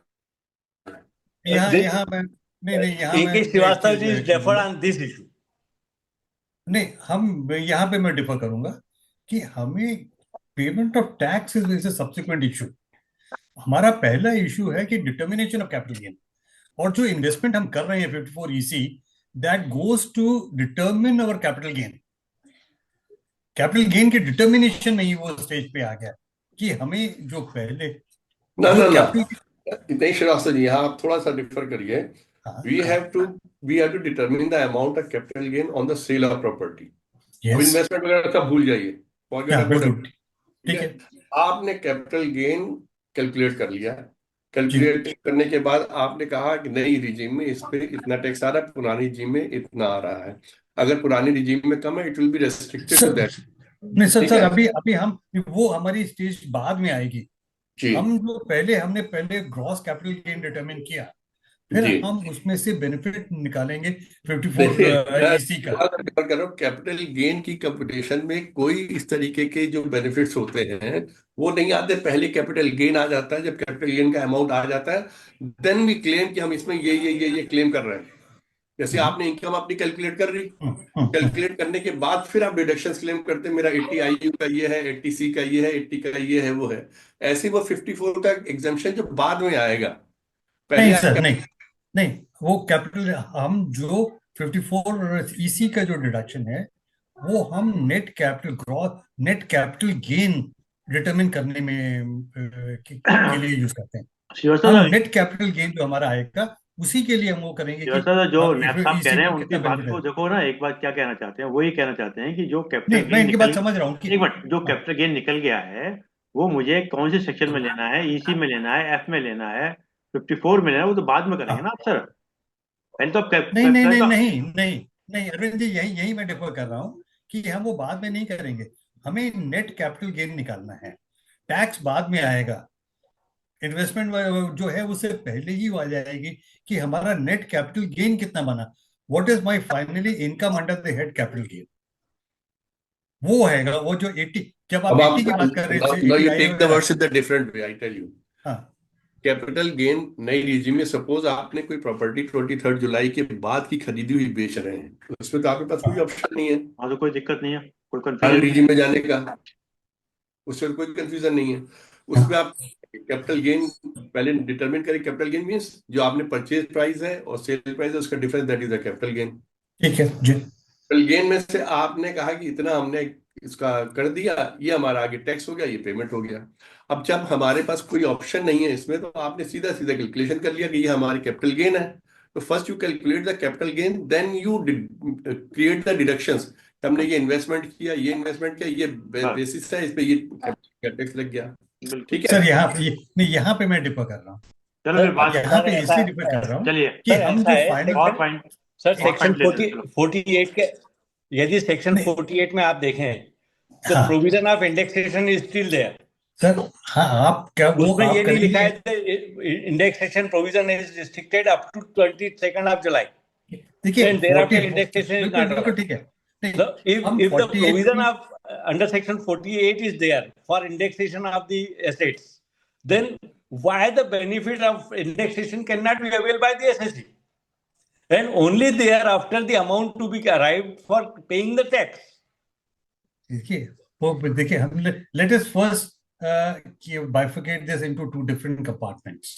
Speaker 3: यहाँ
Speaker 2: This-
Speaker 3: यहाँ मैं नहीं यहाँ मैं
Speaker 2: A.K.
Speaker 3: एक
Speaker 2: Srivastava
Speaker 3: चीज
Speaker 2: ji is deferred on this issue.
Speaker 3: नहीं, हम यहाँ पे मैं डिफर करूंगा कि हमें payment of tax is a subsequent issue. हमारा पहला इशू है कि डिटर्मिनेशन ऑफ कैपिटल गेन, और जो इन्वेस्टमेंट हम कर रहे हैं 54 EC, that goes to determine our capital gain. Capital gain के डिटर्मिनेशन में ही वो स्टेज पे आ गया कि हमें जो पहले
Speaker 4: ना
Speaker 3: जो
Speaker 4: ना ना
Speaker 3: कैपिटल,
Speaker 4: नहीं श्रीवास्तव जी, यहाँ आप थोड़ा सा डिफर करिए। We have to determine the amount of capital gain on the sale of property. अब इन्वेस्टमेंट वगैरह सब भूल जाइए, forget about it।
Speaker 3: ठीक है,
Speaker 4: आपने कैपिटल गेन कैलकुलेट कर लिया,
Speaker 3: जी
Speaker 4: कैलकुलेट करने के बाद आपने कहा कि नई रिजीम में इस पे इतना टैक्स आ रहा है, पुरानी रिजीम में इतना आ रहा है। अगर पुरानी रिजीम में कम है, it will be restricted to
Speaker 3: sir.
Speaker 4: That.
Speaker 3: नहीं सर,
Speaker 4: ठीक है।
Speaker 3: अभी अभी हम, वो हमारी स्टेज बाद में आएगी।
Speaker 4: जी
Speaker 3: हम जो हमने पहले ग्रॉस कैपिटल गेन डिटरमिन किया, फिर
Speaker 4: जी।
Speaker 3: हम उसमें से बेनिफिट निकालेंगे 54
Speaker 4: देखिए, मैं
Speaker 3: ईसी का।
Speaker 4: बात कर रहा हूँ कैपिटल गेन की कंपटीशन में कोई इस तरीके के जो बेनिफिट्स होते हैं वो नहीं आते। पहले कैपिटल गेन आ जाता है, जब कैपिटल गेन का अमाउंट आ जाता है देन वी क्लेम कि हम इसमें ये क्लेम कर रहे हैं। जैसे आपने इनकम अपनी कैलकुलेट कर रही,
Speaker 3: हम्म।
Speaker 4: कैलकुलेट करने के बाद फिर आप डिडक्शंस क्लेम करते हैं, मेरा 80 आईयू का ये है, 80 सी का ये है, 80 का ये है, वो है। ऐसे ही वो 54 का एग्जाम्पशन जो बाद में आएगा, पहले
Speaker 3: नहीं
Speaker 4: आप
Speaker 3: सर, नहीं नहीं, वो कैपिटल, हम जो 54 ईसी का जो डिडक्शन है, वो हम net capital gross, net capital gain determine करने में के लिए यूज करते हैं। हम
Speaker 1: श्रीवास्तव
Speaker 3: नेट कैपिटल गेन जो हमारा आएगा, उसी के लिए हम वो करेंगे कि
Speaker 1: श्रीवास्तव जो
Speaker 3: हम
Speaker 1: नैप साहब कह
Speaker 3: ईसी
Speaker 1: रहे हैं
Speaker 3: में
Speaker 1: उनकी
Speaker 3: कितना
Speaker 1: बात
Speaker 3: बेनिफिट
Speaker 1: को
Speaker 3: है।
Speaker 1: देखो ना, एक बात क्या कहना चाहते हैं, वो ये कहना चाहते हैं कि जो कैपिटल
Speaker 3: नहीं, मैं
Speaker 1: गेन
Speaker 3: इनकी
Speaker 1: निकल,
Speaker 3: बात समझ रहा हूँ कि
Speaker 1: एक मिनट, जो
Speaker 3: हाँ,
Speaker 1: कैपिटल गेन निकल गया है वो मुझे कौन से सेक्शन में लेना है, ईसी में लेना है, एफ में लेना है, 54 में लेना है, वो तो बाद में करेंगे ना
Speaker 3: हाँ।
Speaker 1: आप सर। पहले तो आप
Speaker 3: नहीं नहीं
Speaker 1: पहले
Speaker 3: नहीं
Speaker 1: तो
Speaker 3: नहीं नहीं नहीं, अरविंद जी, यही यही मैं डिफर कर रहा हूँ कि हम वो बाद में नहीं करेंगे। हमें नेट कैपिटल गेन निकालना है, टैक्स बाद में आएगा। इन्वेस्टमेंट जो है उससे पहले ही आ जाएगी कि हमारा नेट कैपिटल गेन कितना बना, what is my finally income under the head capital gain, वो आएगा। वो जो 80, जब आप
Speaker 4: अब
Speaker 3: 80 की बात कर रहे थे,
Speaker 4: now
Speaker 3: 80
Speaker 4: you
Speaker 3: I
Speaker 4: take the
Speaker 3: वगैरह।
Speaker 4: Words in the different way, I tell you.
Speaker 3: हाँ
Speaker 4: कैपिटल गेन नई रिजीम में, सपोज आपने कोई प्रॉपर्टी 23 जुलाई के बाद की खरीदी हुई बेच रहे हैं, तो उसमें तो आपके पास कोई ऑप्शन नहीं है
Speaker 1: हाँ तो कोई दिक्कत नहीं है, कोई
Speaker 4: आगे
Speaker 1: कंफ्यूजन नहीं
Speaker 4: रिजीम में जाने का। उसमें कोई कंफ्यूजन नहीं है। उसमें आप कैपिटल गेन पहले डिटरमिन करें। कैपिटल गेन मीन्स जो आपने परचेज प्राइस है और सेल प्राइस है उसका difference, that is the capital gain.
Speaker 3: ठीक है जी।
Speaker 4: कैपिटल गेन में से आपने कहा कि इतना हमने इसका कर दिया, ये हमारा आगे टैक्स हो गया, ये पेमेंट हो गया। अब जब हमारे पास कोई ऑप्शन नहीं है इसमें, तो आपने सीधा सीधा कैलकुलेशन कर लिया कि ये हमारी कैपिटल गेन है। तो first you calculate the capital gain, then you create the deductions. हमने ये इन्वेस्टमेंट किया, ये इन्वेस्टमेंट किया, ये
Speaker 1: बस,
Speaker 4: बेसिस है, इस पे ये टैक्स लग गया।
Speaker 1: बिल्कुल।
Speaker 4: ठीक है।
Speaker 3: सर यहाँ पे नहीं, यहाँ पे मैं डिफर कर रहा हूँ।
Speaker 1: चलो फिर
Speaker 2: सर
Speaker 1: बात,
Speaker 3: यहाँ
Speaker 2: सर
Speaker 3: पे
Speaker 2: ऐसा
Speaker 3: इसलिए डिफर कर रहा हूँ
Speaker 1: चलिए
Speaker 3: कि
Speaker 2: सर
Speaker 3: हम
Speaker 2: ऐसा
Speaker 3: जो
Speaker 2: है
Speaker 3: फाइनल,
Speaker 1: और
Speaker 2: सेक्शन,
Speaker 1: पॉइंट,
Speaker 2: सर
Speaker 1: और
Speaker 2: सेक्शन
Speaker 1: पॉइंट लेते हैं,
Speaker 2: 40
Speaker 1: चलो।
Speaker 2: 48 के, यदि सेक्शन
Speaker 3: नहीं
Speaker 2: 48 में आप देखें तो
Speaker 3: हाँ
Speaker 2: provision of indexation is still there.
Speaker 3: Sir, हाँ आप क्या वो
Speaker 2: उसमें
Speaker 3: आप
Speaker 2: ये नहीं लिखा
Speaker 3: करेंगे।
Speaker 2: है indexation provision is restricted up to 22 of July
Speaker 3: देखिए
Speaker 2: and there
Speaker 3: 40,
Speaker 2: after indexation is
Speaker 3: बिल्कुल
Speaker 2: नॉट
Speaker 3: बिल्कुल
Speaker 2: अलाउड।
Speaker 3: ठीक है। नहीं,
Speaker 2: So
Speaker 3: हम
Speaker 2: if the
Speaker 3: 48
Speaker 2: provision
Speaker 3: भी,
Speaker 2: of under section 48 is there for indexation of the assets, then why the benefit of indexation cannot be availed by the SSE? And only thereafter the amount to be arrived for paying the tax.
Speaker 3: देखिए वो देखिए, हम let us first बाइफिकेट this into two different compartments.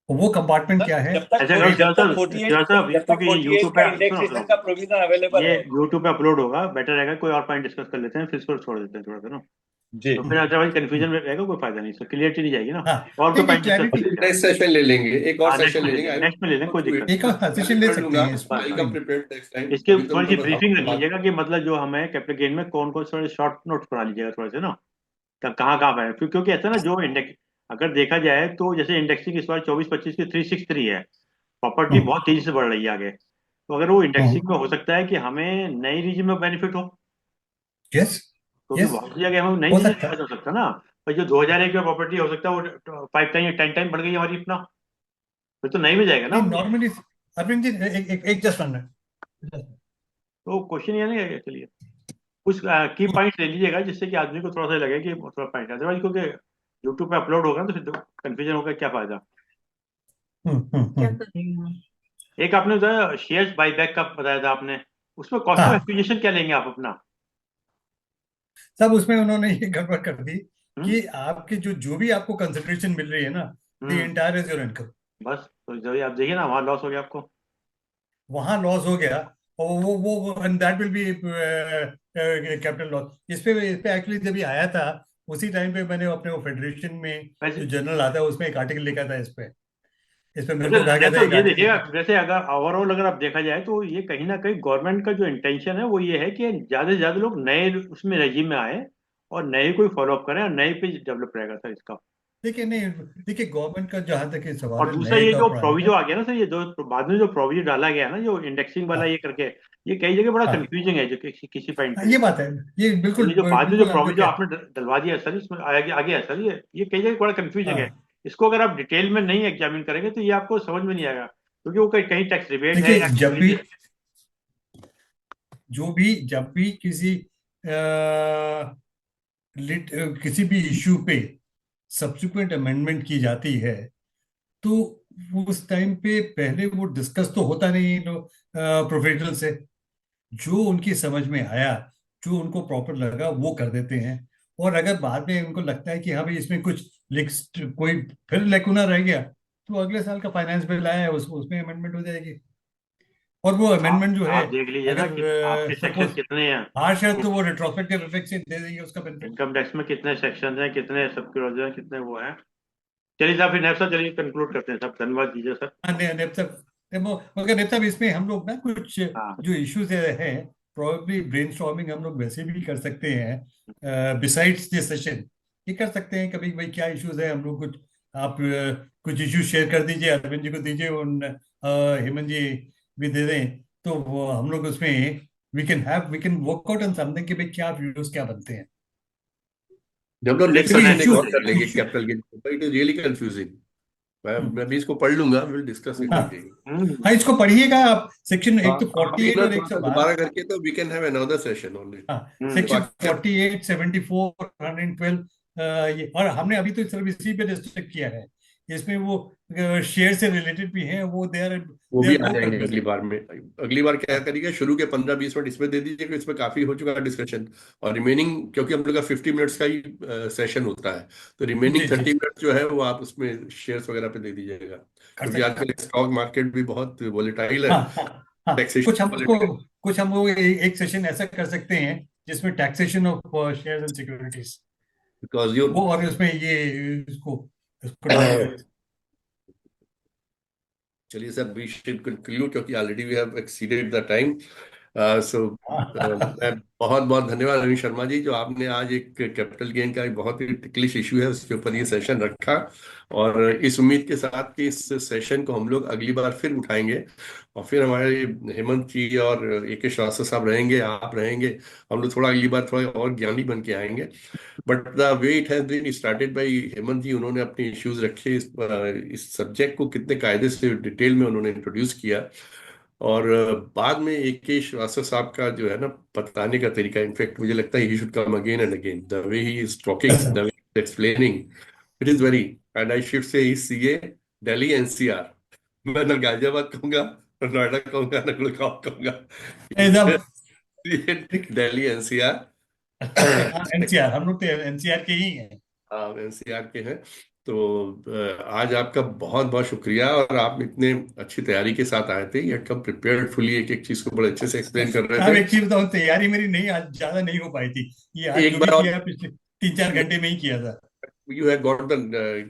Speaker 3: वो compartment
Speaker 2: sir
Speaker 3: क्या है?
Speaker 1: ऐसा करो
Speaker 3: एक,
Speaker 1: श्रीवास्तव,
Speaker 2: जब तक
Speaker 1: क्योंकि ये
Speaker 2: 48
Speaker 1: यूट्यूब
Speaker 2: का
Speaker 1: पे, सुनो
Speaker 2: इंडेक्सेशन
Speaker 1: सुनो,
Speaker 2: का प्रोविजन अवेलेबल
Speaker 1: ये
Speaker 2: है।
Speaker 1: यूट्यूब पे अपलोड होगा, बेटर रहेगा कोई और पॉइंट डिस्कस कर लेते हैं, फिर इसको छोड़ देते हैं थोड़ा सा ना।
Speaker 2: जी
Speaker 1: तो फिर अदरवाइज कंफ्यूजन में रहेगा, कोई फायदा नहीं, इसको क्लियरिटी नहीं जाएगी ना।
Speaker 3: हाँ
Speaker 1: और कोई
Speaker 3: नहीं नहीं,
Speaker 1: पॉइंट डिस्कस कर
Speaker 3: क्लैरिटी,
Speaker 1: लीजिए।
Speaker 4: नेक्स्ट सेशन ले लेंगे, एक और
Speaker 1: हाँ नेक्स्ट
Speaker 4: सेशन
Speaker 1: में
Speaker 4: ले
Speaker 1: ले
Speaker 4: लेंगे।
Speaker 1: लेंगे, नेक्स्ट में ले लेंगे, कोई दिक्कत
Speaker 3: एक
Speaker 1: नहीं।
Speaker 3: और सेशन ले
Speaker 4: पढ़
Speaker 3: सकते
Speaker 4: लूंगा,
Speaker 3: हैं इसमें।
Speaker 4: आई कम प्रिपेयर्ड नेक्स्ट टाइम।
Speaker 1: इसके
Speaker 4: अभी तो
Speaker 1: थोड़ी सी
Speaker 4: मतलब
Speaker 1: ब्रीफिंग रख
Speaker 4: बात।
Speaker 1: लीजिएगा कि मतलब जो हमें कैपिटल गेन में कौन कौन से शॉर्ट नोट्स बना लीजिएगा थोड़े से ना, कहाँ कहाँ पे है। क्योंकि ऐसा ना, जो इंडेक्स अगर देखा जाए तो जैसे इंडेक्सिंग इस बार 24-25 की 363 है, प्रॉपर्टी
Speaker 3: हम्म
Speaker 1: बहुत तेजी से बढ़ रही है आगे। तो अगर वो
Speaker 3: हम्म,
Speaker 1: इंडेक्सिंग में हो सकता है कि हमें नई रीजन में बेनिफिट हो,
Speaker 3: यस
Speaker 1: क्योंकि
Speaker 3: यस,
Speaker 1: बहुत सी जगह हम नई
Speaker 3: हो
Speaker 1: रीजन
Speaker 3: सकता
Speaker 1: में
Speaker 3: है।
Speaker 1: हो सकता है ना। पर जो 2001 की प्रॉपर्टी हो सकता है वो 5 टाइम या 10 टाइम बढ़ गई हमारी अपना, फिर तो नई में जाएगा ना
Speaker 3: नहीं
Speaker 1: हम।
Speaker 3: नॉर्मली, अरविंद जी, एक जस्ट मिनट।
Speaker 1: तो क्वेश्चन ये नहीं है। चलिए कुछ की पॉइंट ले लीजिएगा जिससे कि आदमी को थोड़ा सा लगे कि थोड़ा पॉइंट, अदरवाइज क्योंकि यूट्यूब पे अपलोड होगा ना तो फिर कंफ्यूजन होगा, क्या फायदा। एक आपने बताया शेयर्स बाईबैक का बताया था आपने, उसमें कॉस्ट ऑफ
Speaker 3: हाँ,
Speaker 1: एक्विजिशन क्या लेंगे आप अपना?
Speaker 3: सब उसमें उन्होंने ये गड़बड़ कर दी
Speaker 1: हम्म
Speaker 3: कि आपकी जो भी आपको कंसिडरेशन मिल रही है ना, the
Speaker 1: hmm
Speaker 3: entire is your income.
Speaker 1: बस तो जब आप देखिए ना, वहां लॉस हो गया आपको।
Speaker 3: वहां लॉस हो गया, और वो and that will be capital loss. इस पे एक्चुअली जब ये आया था, उसी टाइम पे मैंने अपने वो फेडरेशन में
Speaker 1: वैसे
Speaker 3: जो जर्नल आता है उसमें एक आर्टिकल लिखा था इस पे मेरे को कहा
Speaker 1: वैसे
Speaker 3: गया था
Speaker 1: तो
Speaker 3: एक
Speaker 1: ये
Speaker 3: आर्टिकल
Speaker 1: देखिएगा,
Speaker 3: लिखा।
Speaker 1: जैसे अगर ओवरऑल अगर आप देखा जाए तो ये कहीं ना कहीं गवर्नमेंट का जो इंटेंशन है वो ये है कि ज्यादा से ज्यादा लोग नए उसमें रजीम में आए और नए को फॉलो अप करें और नए पे डेवलप रहेगा सर इसका।
Speaker 3: देखिए नहीं, देखिए गवर्नमेंट का जहां तक ये सवाल
Speaker 1: और
Speaker 3: है
Speaker 1: दूसरा
Speaker 3: नए
Speaker 1: ये
Speaker 3: का
Speaker 1: जो
Speaker 3: पुराने
Speaker 1: प्रोविजो
Speaker 3: का।
Speaker 1: आ गया ना सर, ये जो बाद में जो प्रोविजो डाला गया ना, जो इंडेक्सिंग वाला
Speaker 3: हाँ
Speaker 1: ये करके, ये कई जगह बड़ा
Speaker 3: हाँ
Speaker 1: कंफ्यूजिंग है जो किसी पॉइंट
Speaker 3: हाँ,
Speaker 1: के लिए।
Speaker 3: ये बात है, ये
Speaker 1: तो
Speaker 3: बिल्कुल
Speaker 1: ये जो बाद में जो
Speaker 3: बिल्कुल आप जो
Speaker 1: प्रोविजो
Speaker 3: कह।
Speaker 1: आपने डलवा दिया है सर, इसमें आगे आगे है सर, ये कई जगह बड़ा कंफ्यूजिंग है।
Speaker 3: हाँ
Speaker 1: इसको अगर आप डिटेल में नहीं एग्जामिन करेंगे तो ये आपको समझ में नहीं आएगा, क्योंकि वो कहीं कहीं टैक्स रिबेट है
Speaker 3: देखिए,
Speaker 1: या
Speaker 3: जब
Speaker 1: कहीं।
Speaker 3: भी जब भी किसी किसी भी इश्यू पे सब्सिक्वेंट अमेंडमेंट की जाती है, तो उस टाइम पे पहले वो डिस्कस तो होता नहीं प्रोफेशनल से। जो उनकी समझ में आया, जो उनको प्रॉपर लगा वो कर देते हैं। और अगर बाद में उनको लगता है कि हाँ भाई इसमें कुछ कोई फिर लेकुना रह गया, तो अगले साल का फाइनेंस बिल आया है उसमें अमेंडमेंट हो जाएगी। और वो
Speaker 1: आप
Speaker 3: अमेंडमेंट जो है,
Speaker 1: आप देख लीजिए ना कि आपके
Speaker 3: अगर
Speaker 1: सेक्शन
Speaker 3: सपोज
Speaker 1: कितने हैं।
Speaker 3: हार्श है तो वो रेट्रोस्पेक्टिव इफेक्ट से दे देंगे उसका बेनिफिट।
Speaker 1: इनकम टैक्स में कितने सेक्शन हैं, कितने सब क्लॉज हैं, कितने वो हैं। चलिए साहब, फिर नेक्स्ट चलिए कंक्लूड करते हैं साहब, धन्यवाद दीजिए सर।
Speaker 3: हाँ नेब साहब, मगर नेब साहब इसमें हम लोग ना कुछ
Speaker 1: हाँ।
Speaker 3: जो इश्यूज हैं, प्रोबेबली ब्रेनस्टॉर्मिंग हम लोग वैसे भी कर सकते हैं बिसाइड्स दिस सेशन। ये कर सकते हैं कभी, भाई क्या इश्यूज है, हम लोग कुछ आप कुछ इश्यूज शेयर कर दीजिए, अरविंद जी को दीजिए, उन हेमंत जी भी दे दें, तो वो हम लोग उसमें we can work out on something कि भाई क्या व्यूज क्या बनते हैं।
Speaker 4: जब लोग नेक्स्ट
Speaker 3: क्योंकि
Speaker 4: सेशन एक
Speaker 3: इश्यूज,
Speaker 4: और कर लेंगे capital gain, it is really confusing. मैं भी इसको पढ़ लूंगा, विल डिस्कस इट
Speaker 3: हाँ
Speaker 4: डिटेल।
Speaker 3: हाँ, इसको पढ़िएगा आप, सेक्शन
Speaker 4: हाँ,
Speaker 3: एक तो
Speaker 4: हम भी
Speaker 3: 48
Speaker 4: ना
Speaker 3: और एक
Speaker 4: थोड़ा
Speaker 3: सौ
Speaker 4: सा
Speaker 3: बारह
Speaker 4: दोबारा करके तो we can have another session only.
Speaker 3: हाँ,
Speaker 1: हम्म।
Speaker 3: सेक्शन
Speaker 4: बाकी सब
Speaker 3: 48, 74, 112, ये, और हमने अभी तो सिर्फ इसी पे रिस्ट्रिक्ट किया है। इसमें वो शेयर से रिलेटेड भी हैं, वो
Speaker 4: वो
Speaker 3: दे
Speaker 4: भी
Speaker 3: आर
Speaker 4: आ
Speaker 3: को
Speaker 4: जाएंगे अगली
Speaker 3: कंफ्यूजिंग।
Speaker 4: बार में। अगली बार क्या
Speaker 3: हाँ
Speaker 4: करिएगा, शुरू के 15-20 मिनट इसमें दे दीजिएगा, इसमें काफी हो चुका है डिस्कशन। और रिमेनिंग, क्योंकि हम लोग का 50 मिनट्स का ही सेशन होता है, तो
Speaker 3: जी
Speaker 4: रिमेनिंग
Speaker 3: जी
Speaker 4: 30 मिनट जो है वो आप उसमें शेयर्स वगैरह पे दे दीजिएगा,
Speaker 3: कर
Speaker 4: क्योंकि
Speaker 3: सकते
Speaker 4: आजकल
Speaker 3: हैं।
Speaker 4: स्टॉक मार्केट भी बहुत वॉलेटाइल है।
Speaker 3: हाँ हाँ हाँ,
Speaker 4: टैक्सेशन वॉलेटाइल,
Speaker 3: कुछ हम लोग एक सेशन ऐसा कर सकते हैं जिसमें taxation of shares and securities,
Speaker 4: because you
Speaker 3: वो, और उसमें ये इसको इसको डाल देते हैं।
Speaker 4: चलिए सर, वी शुड कंक्लूड क्योंकि already we have exceeded the time. So मैं बहुत बहुत धन्यवाद रवि शर्मा जी, जो आपने आज एक कैपिटल गेन का एक बहुत ही टिकलिश इशू है उसके ऊपर ये सेशन रखा। और इस उम्मीद के साथ कि इस सेशन को हम लोग अगली बार फिर उठाएंगे, और फिर हमारे हेमंत जी और AK श्रीवास्तव साहब रहेंगे, आप रहेंगे, हम लोग थोड़ा अगली बार थोड़ा और ज्ञानी बन के आएंगे। But the way it has been started by Hemant ji, उन्होंने अपने इश्यूज रखे, इस सब्जेक्ट को कितने कायदे से डिटेल में उन्होंने इंट्रोड्यूस किया। और बाद में AK श्रीवास्तव साहब का जो है ना बताने का तरीका, इनफैक्ट मुझे लगता है he should come again and again, the way he is talking, the way he explaining, it is very, and I should say he CA Delhi NCR। मैं ना गाजियाबाद कहूंगा, ना नोएडा कहूंगा, ना गुड़गांव कहूंगा,
Speaker 3: एकदम
Speaker 4: दिल्ली NCR।
Speaker 3: एनसीआर, हम लोग तो एनसीआर के ही हैं।
Speaker 4: आप NCR के हैं। तो आज आपका बहुत बहुत शुक्रिया, और आप इतने अच्छी तैयारी के साथ आए थे, एकदम प्रिपेयर्ड फुली, एक एक चीज को बड़े अच्छे से एक्सप्लेन कर रहे
Speaker 3: अब
Speaker 4: थे।
Speaker 3: एक चीज बताऊं, तैयारी मेरी नहीं, आज ज्यादा नहीं हो पाई थी। ये आज
Speaker 4: एक
Speaker 3: जो भी
Speaker 4: बार और,
Speaker 3: किया पिछले 3-4 घंटे में ही किया था।
Speaker 4: You have got the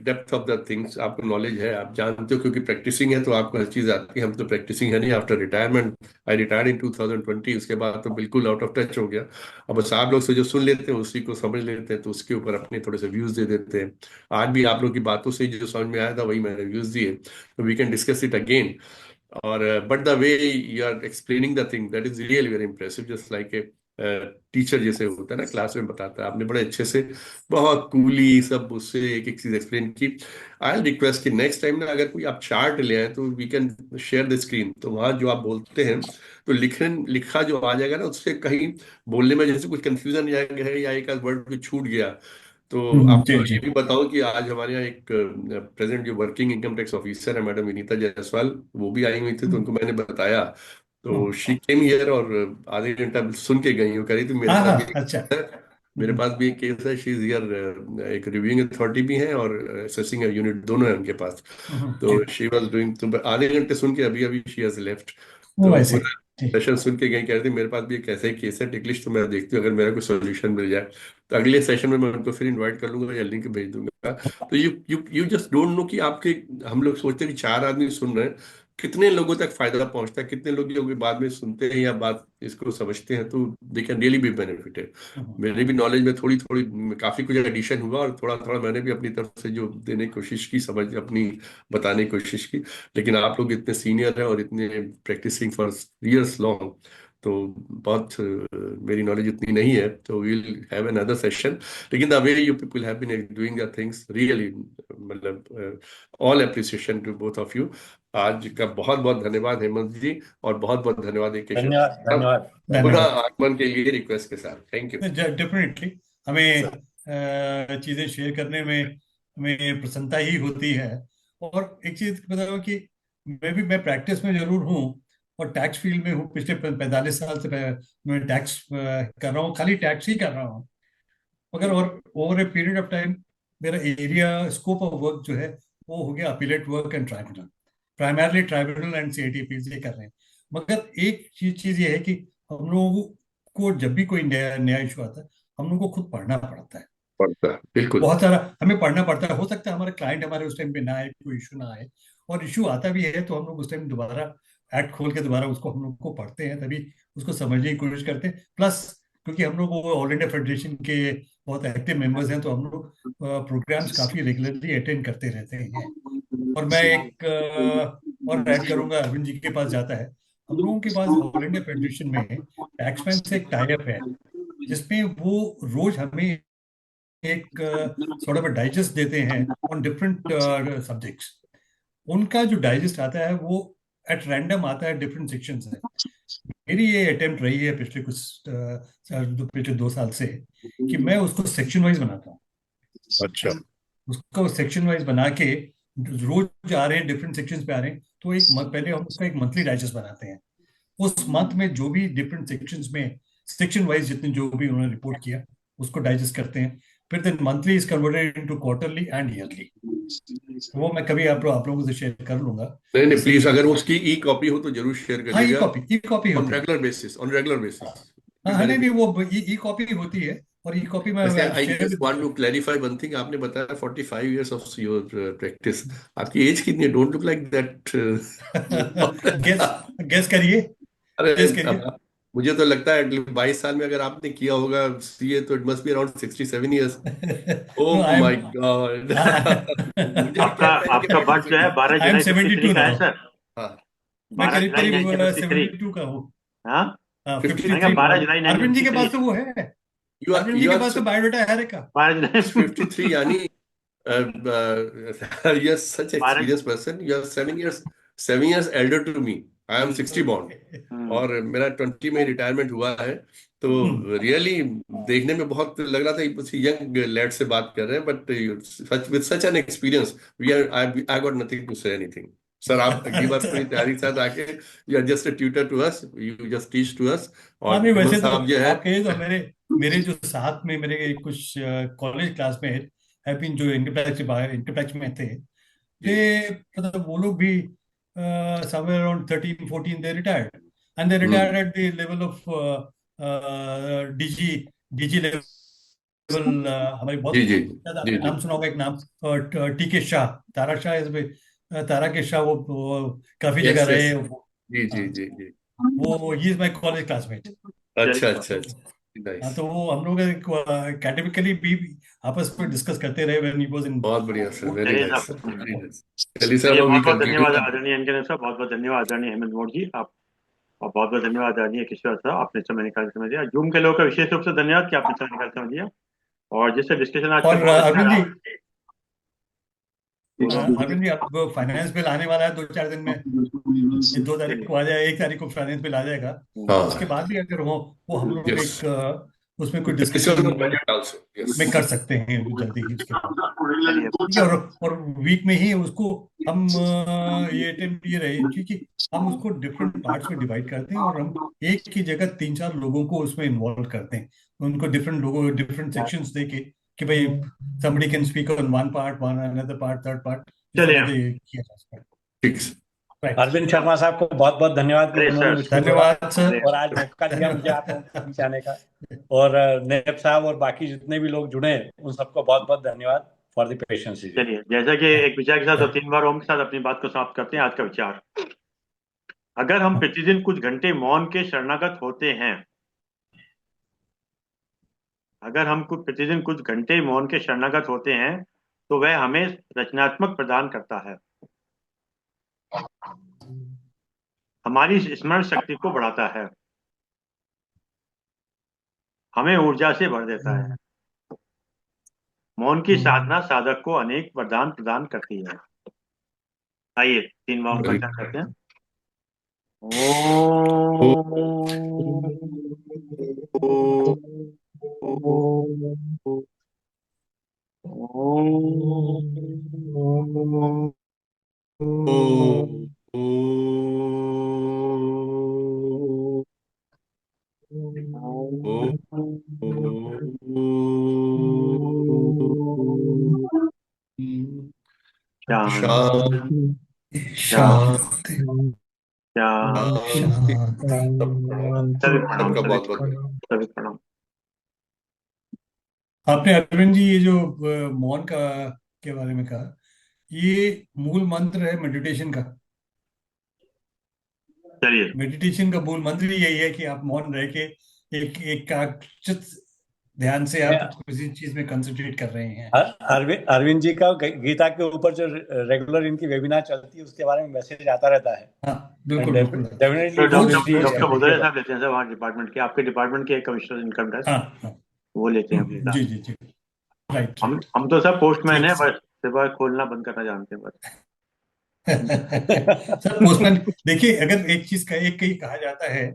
Speaker 4: depth of the things, आपको नॉलेज है, आप जानते हो, क्योंकि प्रैक्टिसिंग है तो आपको हर चीज आती है। हम तो प्रैक्टिसिंग है नहीं, after retirement, I retired in 2020, उसके बाद तो बिल्कुल आउट ऑफ टच हो गया। अब बस आप लोग से जो सुन लेते हैं उसी को समझ लेते हैं, तो उसके ऊपर अपने थोड़े से व्यूज दे देते हैं। आज भी आप लोग की बातों से जो समझ में आया था वही मैंने व्यूज दिए, तो we can discuss it again. और but the way you are explaining the thing, that is really very impressive, just like a teacher जैसे होता है ना, क्लास में बताता है, आपने बड़े अच्छे से, बहुत कूली सब उससे एक एक चीज एक्सप्लेन की। आई रिक्वेस्ट कि नेक्स्ट टाइम ना अगर कोई आप चार्ट ले आए तो we can share the screen, तो वहां जो आप बोलते हैं तो लिखा जो आ जाएगा ना, उससे कहीं बोलने में जैसे कुछ कंफ्यूजन है या एक आध वर्ड भी छूट गया, तो आपको
Speaker 3: जी जी।
Speaker 4: ये भी बताओ कि आज हमारे यहाँ एक प्रेजेंट जो वर्किंग इनकम टैक्स ऑफिसर है, मैडम विनीता जायसवाल, वो भी आई हुई थी, तो उनको मैंने बताया, तो शी केम हियर और आधे घंटा सुन के गई, वो कह रही थी मेरे
Speaker 3: हाँ
Speaker 4: पास
Speaker 3: हाँ
Speaker 4: भी एक
Speaker 3: अच्छा।
Speaker 4: केस है, मेरे पास भी एक केस है, शी इज हियर, एक रिव्यूइंग अथॉरिटी भी है और असेसिंग यूनिट, दोनों है उनके पास।
Speaker 3: जी।
Speaker 4: तो शी वाज डूइंग, तो आधे घंटे सुन के अभी अभी शी हैज लेफ्ट।
Speaker 3: वो
Speaker 4: तो
Speaker 3: ऐसे।
Speaker 4: पूरा
Speaker 3: जी।
Speaker 4: सेशन सुन के गई, कह रही थी मेरे पास भी एक ऐसा ही केस है टिकलिश, तो मैं देखती हूँ अगर मेरा कोई सोल्यूशन मिल जाए तो अगले सेशन में मैं उनको फिर इनवाइट कर लूंगा या लिंक भेज दूंगा। तो you you you just don't know कि आपके, हम लोग सोचते हैं कि 4 आदमी सुन रहे हैं, कितने लोगों तक फायदा पहुंचता है, कितने लोग जो बाद में सुनते हैं या बात इसको समझते हैं, तो they can really be benefited. मेरे भी नॉलेज में थोड़ी थोड़ी काफी कुछ एडिशन हुआ, और थोड़ा थोड़ा मैंने भी अपनी तरफ से जो देने की कोशिश की, समझ अपनी बताने की कोशिश की। लेकिन आप लोग इतने सीनियर हैं और इतने प्रैक्टिसिंग फॉर इयर्स लॉन्ग, तो बहुत मेरी नॉलेज इतनी नहीं है, तो वील हैव अनदर सेशन। लेकिन the way you people have been doing the things really, मतलब all appreciation to both of you. आज का बहुत बहुत धन्यवाद हेमंत जी, और बहुत बहुत धन्यवाद केशव
Speaker 2: धन्यवाद
Speaker 4: साहब।
Speaker 2: धन्यवाद
Speaker 4: पुनः
Speaker 3: धन्यवाद।
Speaker 4: आगमन के लिए रिक्वेस्ट के साथ थैंक यू
Speaker 3: डेफिनेटली हमें
Speaker 4: सर।
Speaker 3: चीजें शेयर करने में हमें प्रसन्नता ही होती है। और एक चीज बताओ कि मैं प्रैक्टिस में जरूर हूँ और टैक्स फील्ड में हूँ, पिछले 45 साल से मैं टैक्स कर रहा हूँ, खाली टैक्स ही कर रहा हूँ। मगर और over a period of time मेरा एरिया स्कोप ऑफ वर्क जो है वो हो गया appellate work and tribunal, primarily tribunal and CIT appeals ये कर रहे हैं। मगर एक चीज ये है कि हम लोगों को जब भी कोई नया नया इशू आता है हम लोग को खुद पढ़ना पड़ता है,
Speaker 4: पड़ता है बिल्कुल।
Speaker 3: बहुत सारा हमें पढ़ना पड़ता है। हो सकता है हमारे क्लाइंट हमारे उस टाइम पे ना आए, कोई इशू ना आए, और इशू आता भी है तो हम लोग उस टाइम दोबारा एक्ट खोल के दोबारा उसको हम लोग को पढ़ते हैं, तभी उसको समझने की कोशिश करते हैं। प्लस क्योंकि हम लोग वो ऑल इंडिया फेडरेशन के बहुत एक्टिव मेंबर्स हैं तो हम लोग प्रोग्राम्स काफी रेगुलरली अटेंड करते रहते हैं। और मैं एक और ऐड करूंगा, अरविंद जी के पास जाता है, हम लोगों के पास ऑल इंडिया फेडरेशन में टैक्समैन से एक टाई अप है जिसमें वो रोज हमें एक सॉर्ट ऑफ डाइजेस्ट देते हैं ऑन डिफरेंट सब्जेक्ट्स। उनका जो डाइजेस्ट आता है वो एट रैंडम आता है, डिफरेंट सेक्शन से। मेरी ये अटेम्प्ट रही है पिछले पिछले 2 साल से कि मैं उसको सेक्शन वाइज बनाता हूँ।
Speaker 4: अच्छा।
Speaker 3: उसको सेक्शन वाइज बना के रोज आ रहे हैं, डिफरेंट सेक्शंस पे आ रहे हैं, तो पहले हम उसका एक मंथली डाइजेस्ट बनाते हैं। उस मंथ में जो भी डिफरेंट सेक्शंस में सेक्शन वाइज जितने जो भी उन्होंने रिपोर्ट किया उसको डाइजेस्ट करते हैं। फिर then monthly is converted into quarterly and yearly. वो मैं कभी आप लोगों से शेयर कर लूंगा।
Speaker 4: नहीं नहीं,
Speaker 3: जैसे
Speaker 4: प्लीज,
Speaker 3: कि
Speaker 4: अगर उसकी ई कॉपी हो तो जरूर शेयर
Speaker 3: हाँ,
Speaker 4: करिएगा।
Speaker 3: ई कॉपी
Speaker 4: ऑन
Speaker 3: होती है।
Speaker 4: Regular basis, on regular basis
Speaker 3: हाँ हाँ, नहीं नहीं, वो ई कॉपी होती है और ई कॉपी में
Speaker 4: वैसे I
Speaker 3: share
Speaker 4: just want to clarify one thing. आपने बताया 45 इयर्स ऑफ योर प्रैक्टिस, आपकी एज कितनी है? Don't look like that.
Speaker 3: Guess guess करिए,
Speaker 4: अरे
Speaker 3: गेस करिए।
Speaker 4: अब मुझे तो लगता है 22 साल में अगर आपने किया होगा सीए, तो it must be around 67 years.
Speaker 3: No
Speaker 4: oh
Speaker 3: I
Speaker 4: my god. मुझे
Speaker 3: एम
Speaker 1: आपका
Speaker 4: लगता है
Speaker 1: आपका बर्थ जो है 12
Speaker 3: आई एम
Speaker 1: जुलाई
Speaker 3: 72
Speaker 1: 53 का है
Speaker 3: नाउ।
Speaker 1: सर।
Speaker 4: हाँ,
Speaker 3: मैं
Speaker 1: 12
Speaker 3: करीब
Speaker 1: जुलाई
Speaker 3: करीब
Speaker 1: 1953।
Speaker 3: 72 का हूँ।
Speaker 1: हाँ,
Speaker 3: हाँ,
Speaker 4: 53।
Speaker 3: 53
Speaker 1: 12
Speaker 3: हूँ।
Speaker 1: जुलाई
Speaker 3: अरविंद जी के पास
Speaker 1: 1953।
Speaker 3: तो वो है,
Speaker 4: यू आर
Speaker 3: अरविंद जी
Speaker 4: यू
Speaker 3: के
Speaker 4: आर
Speaker 3: पास तो बायोडाटा है हर एक का।
Speaker 1: 12 जुलाई
Speaker 4: 53, यानी you are such
Speaker 1: 12।
Speaker 4: Experience person. You are 7 years elder to me. I am 60 born, और मेरा 20 में रिटायरमेंट हुआ है। तो रियली देखने में बहुत लग रहा था कि यंग लैड से बात कर रहे हैं, but such with such an experience we are, I got nothing to say anything. Sir, आप अगली बार पूरी तैयारी के साथ आके, you are just a tutor to us, you just teach to us.
Speaker 3: हाँ
Speaker 4: और
Speaker 3: नहीं,
Speaker 4: हेमंत
Speaker 3: वैसे तो
Speaker 4: साहब जो है,
Speaker 3: आप कहिए तो मेरे मेरे जो साथ में मेरे कुछ कॉलेज क्लासमेट है बीन जो इनकम टैक्स में थे,
Speaker 4: जी
Speaker 3: they मतलब वो लोग भी somewhere around 13 14 they retired, and they retired
Speaker 4: hmm
Speaker 3: at the level of DG level. हमारी
Speaker 4: जी
Speaker 3: बहुत
Speaker 4: जी
Speaker 3: शायद
Speaker 4: जी
Speaker 3: आपने
Speaker 4: जी
Speaker 3: नाम सुना होगा, एक नाम टीके शाह, तारा शाह तारा के शाह, वो काफी जगह
Speaker 4: यस
Speaker 3: रहे
Speaker 4: यस
Speaker 3: वो।
Speaker 4: जी जी
Speaker 3: हाँ,
Speaker 4: जी जी।
Speaker 3: वो he is my college classmate.
Speaker 1: चलिए,
Speaker 4: अच्छा अच्छा
Speaker 3: तो
Speaker 4: अच्छा,
Speaker 3: हाँ,
Speaker 4: नाइस।
Speaker 3: तो वो हम लोग कैटेगरिकली भी आपस में डिस्कस करते रहे व्हेन ही वाज इन।
Speaker 4: बहुत बढ़िया सर, वेरी
Speaker 1: चलिए
Speaker 4: नाइस सर,
Speaker 1: साहब।
Speaker 4: Very nice. चलिए सर,
Speaker 1: चलिए,
Speaker 4: अब वी
Speaker 1: बहुत बहुत धन्यवाद
Speaker 4: कंक्लूड।
Speaker 1: आदरणीय एनके साहब, बहुत बहुत धन्यवाद आदरणीय हेमंत गौड़ जी आप। और बहुत बहुत धन्यवाद आदरणीय किशोर साहब, आपने समय निकाल के समय दिया। जूम के लोगों का विशेष रूप से धन्यवाद कि आपने समय निकाल के समय दिया, और जिससे डिस्कशन आज का
Speaker 3: और
Speaker 1: बहुत अच्छा
Speaker 3: अरविंद जी,
Speaker 1: रहा।
Speaker 3: अरविंद जी, अब फाइनेंस बिल आने वाला है 2 4 दिन में। ये 2 तारीख
Speaker 1: चलिए।
Speaker 3: को आ जाए, 1 तारीख को फाइनेंस बिल आ जाएगा। उसके
Speaker 4: हाँ,
Speaker 3: बाद भी अगर हो वो हम लोग
Speaker 4: यस।
Speaker 3: एक उसमें कोई
Speaker 4: discussion
Speaker 3: discussion
Speaker 4: on budget also, yes.
Speaker 3: में कर सकते हैं जल्दी ही उसके बाद।
Speaker 1: चलिए,
Speaker 3: ठीक है, और वीक में ही उसको हम ये अटेम्प्ट ये रहे क्योंकि हम उसको डिफरेंट पार्ट्स में डिवाइड करते हैं और हम एक ही जगह 3 4 लोगों को उसमें इन्वॉल्व करते हैं। उनको डिफरेंट लोगों डिफरेंट सेक्शंस दे के कि भाई somebody can speak on one part, one another part, third part, इस तरह
Speaker 1: चलिए।
Speaker 3: से किया जा सकता है।
Speaker 4: ठीक है।
Speaker 3: राइट,
Speaker 2: अरविंद शर्मा साहब को बहुत बहुत धन्यवाद कि
Speaker 1: अरे
Speaker 2: उन्होंने
Speaker 1: सर,
Speaker 2: मुझको जोड़ा
Speaker 3: धन्यवाद सर,
Speaker 1: अरे
Speaker 2: और आज मौका दिया मुझे आप लोगों के बीच आने का। और नेब साहब और बाकी जितने भी लोग जुड़े उन सबको बहुत बहुत धन्यवाद फॉर द पेशेंस।
Speaker 1: चलिए, जैसा कि एक विचार के साथ और 3 बार ओम के साथ अपनी बात को समाप्त करते हैं। आज का विचार, अगर हम प्रतिदिन कुछ घंटे मौन के शरणागत होते हैं, अगर हम कुछ प्रतिदिन कुछ घंटे मौन के शरणागत होते हैं तो वह हमें रचनात्मक प्रदान करता है, हमारी स्मरण शक्ति को बढ़ाता है, हमें ऊर्जा से भर देता है। मौन की साधना साधक को अनेक वरदान प्रदान करती है। आइए 3 बार का उच्चारण करते हैं।
Speaker 3: शांति
Speaker 1: शांति।
Speaker 3: शांति।
Speaker 4: सबका बहुत बहुत
Speaker 1: सभी प्रणाम।
Speaker 3: आपने अरविंद जी ये जो मौन का के बारे में कहा, ये मूल मंत्र है मेडिटेशन का।
Speaker 1: चलिए,
Speaker 3: मेडिटेशन का मूल मंत्र ही यही है कि आप मौन रह के एक एकाग्रचित ध्यान से आप किसी चीज में कंसंट्रेट कर रहे हैं।
Speaker 2: अरविंद जी का गीता के ऊपर जो रेगुलर इनकी वेबिनार चलती है उसके बारे में मैसेज आता रहता है।
Speaker 3: हाँ, बिल्कुल बिल्कुल।
Speaker 2: डेफिनेटली
Speaker 1: डॉक्टर भदौरिया साहब लेते हैं, वहाँ डिपार्टमेंट के, आपके डिपार्टमेंट के कमिश्नर इनकम टैक्स,
Speaker 3: हाँ,
Speaker 1: वो लेते हैं अपनी।
Speaker 3: जी जी जी, राइट।
Speaker 1: हम तो सब पोस्टमैन है, बस सुबह खोलना बंद करना जानते हैं बस।
Speaker 3: सर पोस्टमैन, देखिए, अगर एक चीज का एक कहीं कहा जाता है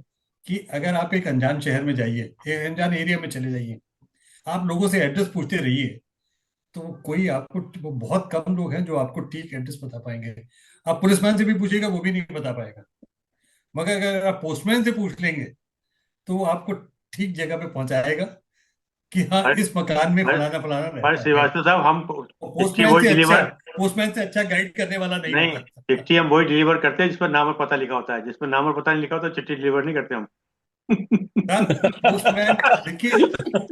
Speaker 3: कि अगर आप एक अनजान शहर में जाइए, एक अनजान एरिया में चले जाइए, आप लोगों से एड्रेस पूछते रहिए, तो कोई आपको, बहुत कम लोग हैं जो आपको ठीक एड्रेस बता पाएंगे। आप पुलिसमैन से भी पूछिएगा, वो भी नहीं बता पाएगा। मगर अगर आप पोस्टमैन से पूछ लेंगे तो वो आपको ठीक जगह पे पहुंचाएगा कि हाँ, इस मकान में फलाना फलाना रहता है।
Speaker 1: श्रीवास्तव साहब, हम
Speaker 3: पोस्टमैन से अच्छा गाइड करने वाला नहीं होगा।
Speaker 1: चिट्ठी हम वही डिलीवर करते हैं जिस पर नाम और पता लिखा होता है, जिस पर नाम और पता नहीं लिखा होता चिट्ठी डिलीवर नहीं करते हम।
Speaker 3: पोस्टमैन, देखिए,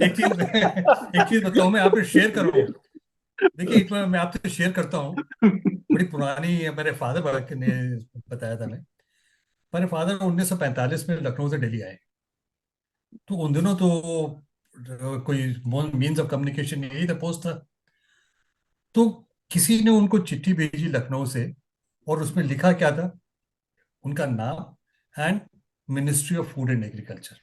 Speaker 3: एक चीज बताऊं, मैं आपसे शेयर करूं। देखिए, एक बार मैं आपसे शेयर करता हूँ, बड़ी पुरानी, मेरे फादर ने बताया था। मेरे फादर 1945 में लखनऊ से दिल्ली आए, तो उन दिनों तो कोई मीन्स ऑफ कम्युनिकेशन यही था, पोस्ट था। तो किसी ने उनको चिट्ठी भेजी लखनऊ से, और उसमें लिखा क्या था, उनका नाम and ministry of food and agriculture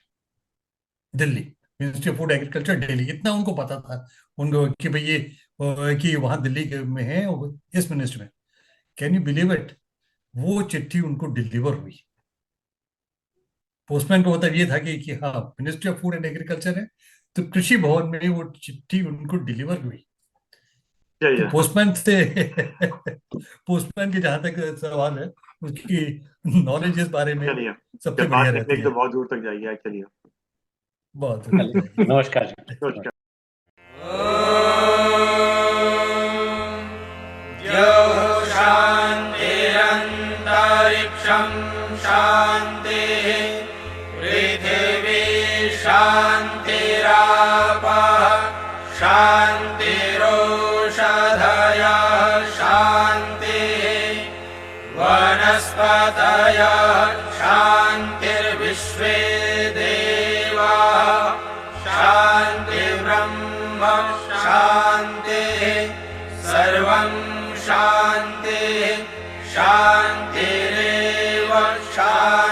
Speaker 3: Delhi, ministry of food agriculture Delhi, इतना उनको पता था उनको कि भाई ये कि वहां दिल्ली में है, इस मिनिस्ट्री में। कैन यू बिलीव इट, वो चिट्ठी उनको डिलीवर हुई। पोस्टमैन का मतलब ये था कि हाँ, ministry of food and agriculture है, तो कृषि भवन में वो चिट्ठी उनको डिलीवर हुई। तो पोस्टमैन के जहां तक सवाल है, उसकी नॉलेज इस बारे में सबसे बढ़िया रहती है।
Speaker 1: तो बहुत दूर तक जाइए। चलिए,
Speaker 3: बहुत
Speaker 2: नमस्कार।
Speaker 1: नमस्कार।
Speaker 5: शान्तिरन्तरिक्षं शान्तिः, पृथिवी शान्तिरापः शान्तिरोषधयः शान्तिः, वनस्पतयः शान्तिर्विश्वे देवाः शान्तिर्ब्रह्म शान्तिः, सर्वं शान्तिः शान्तिरेव शान्तिः।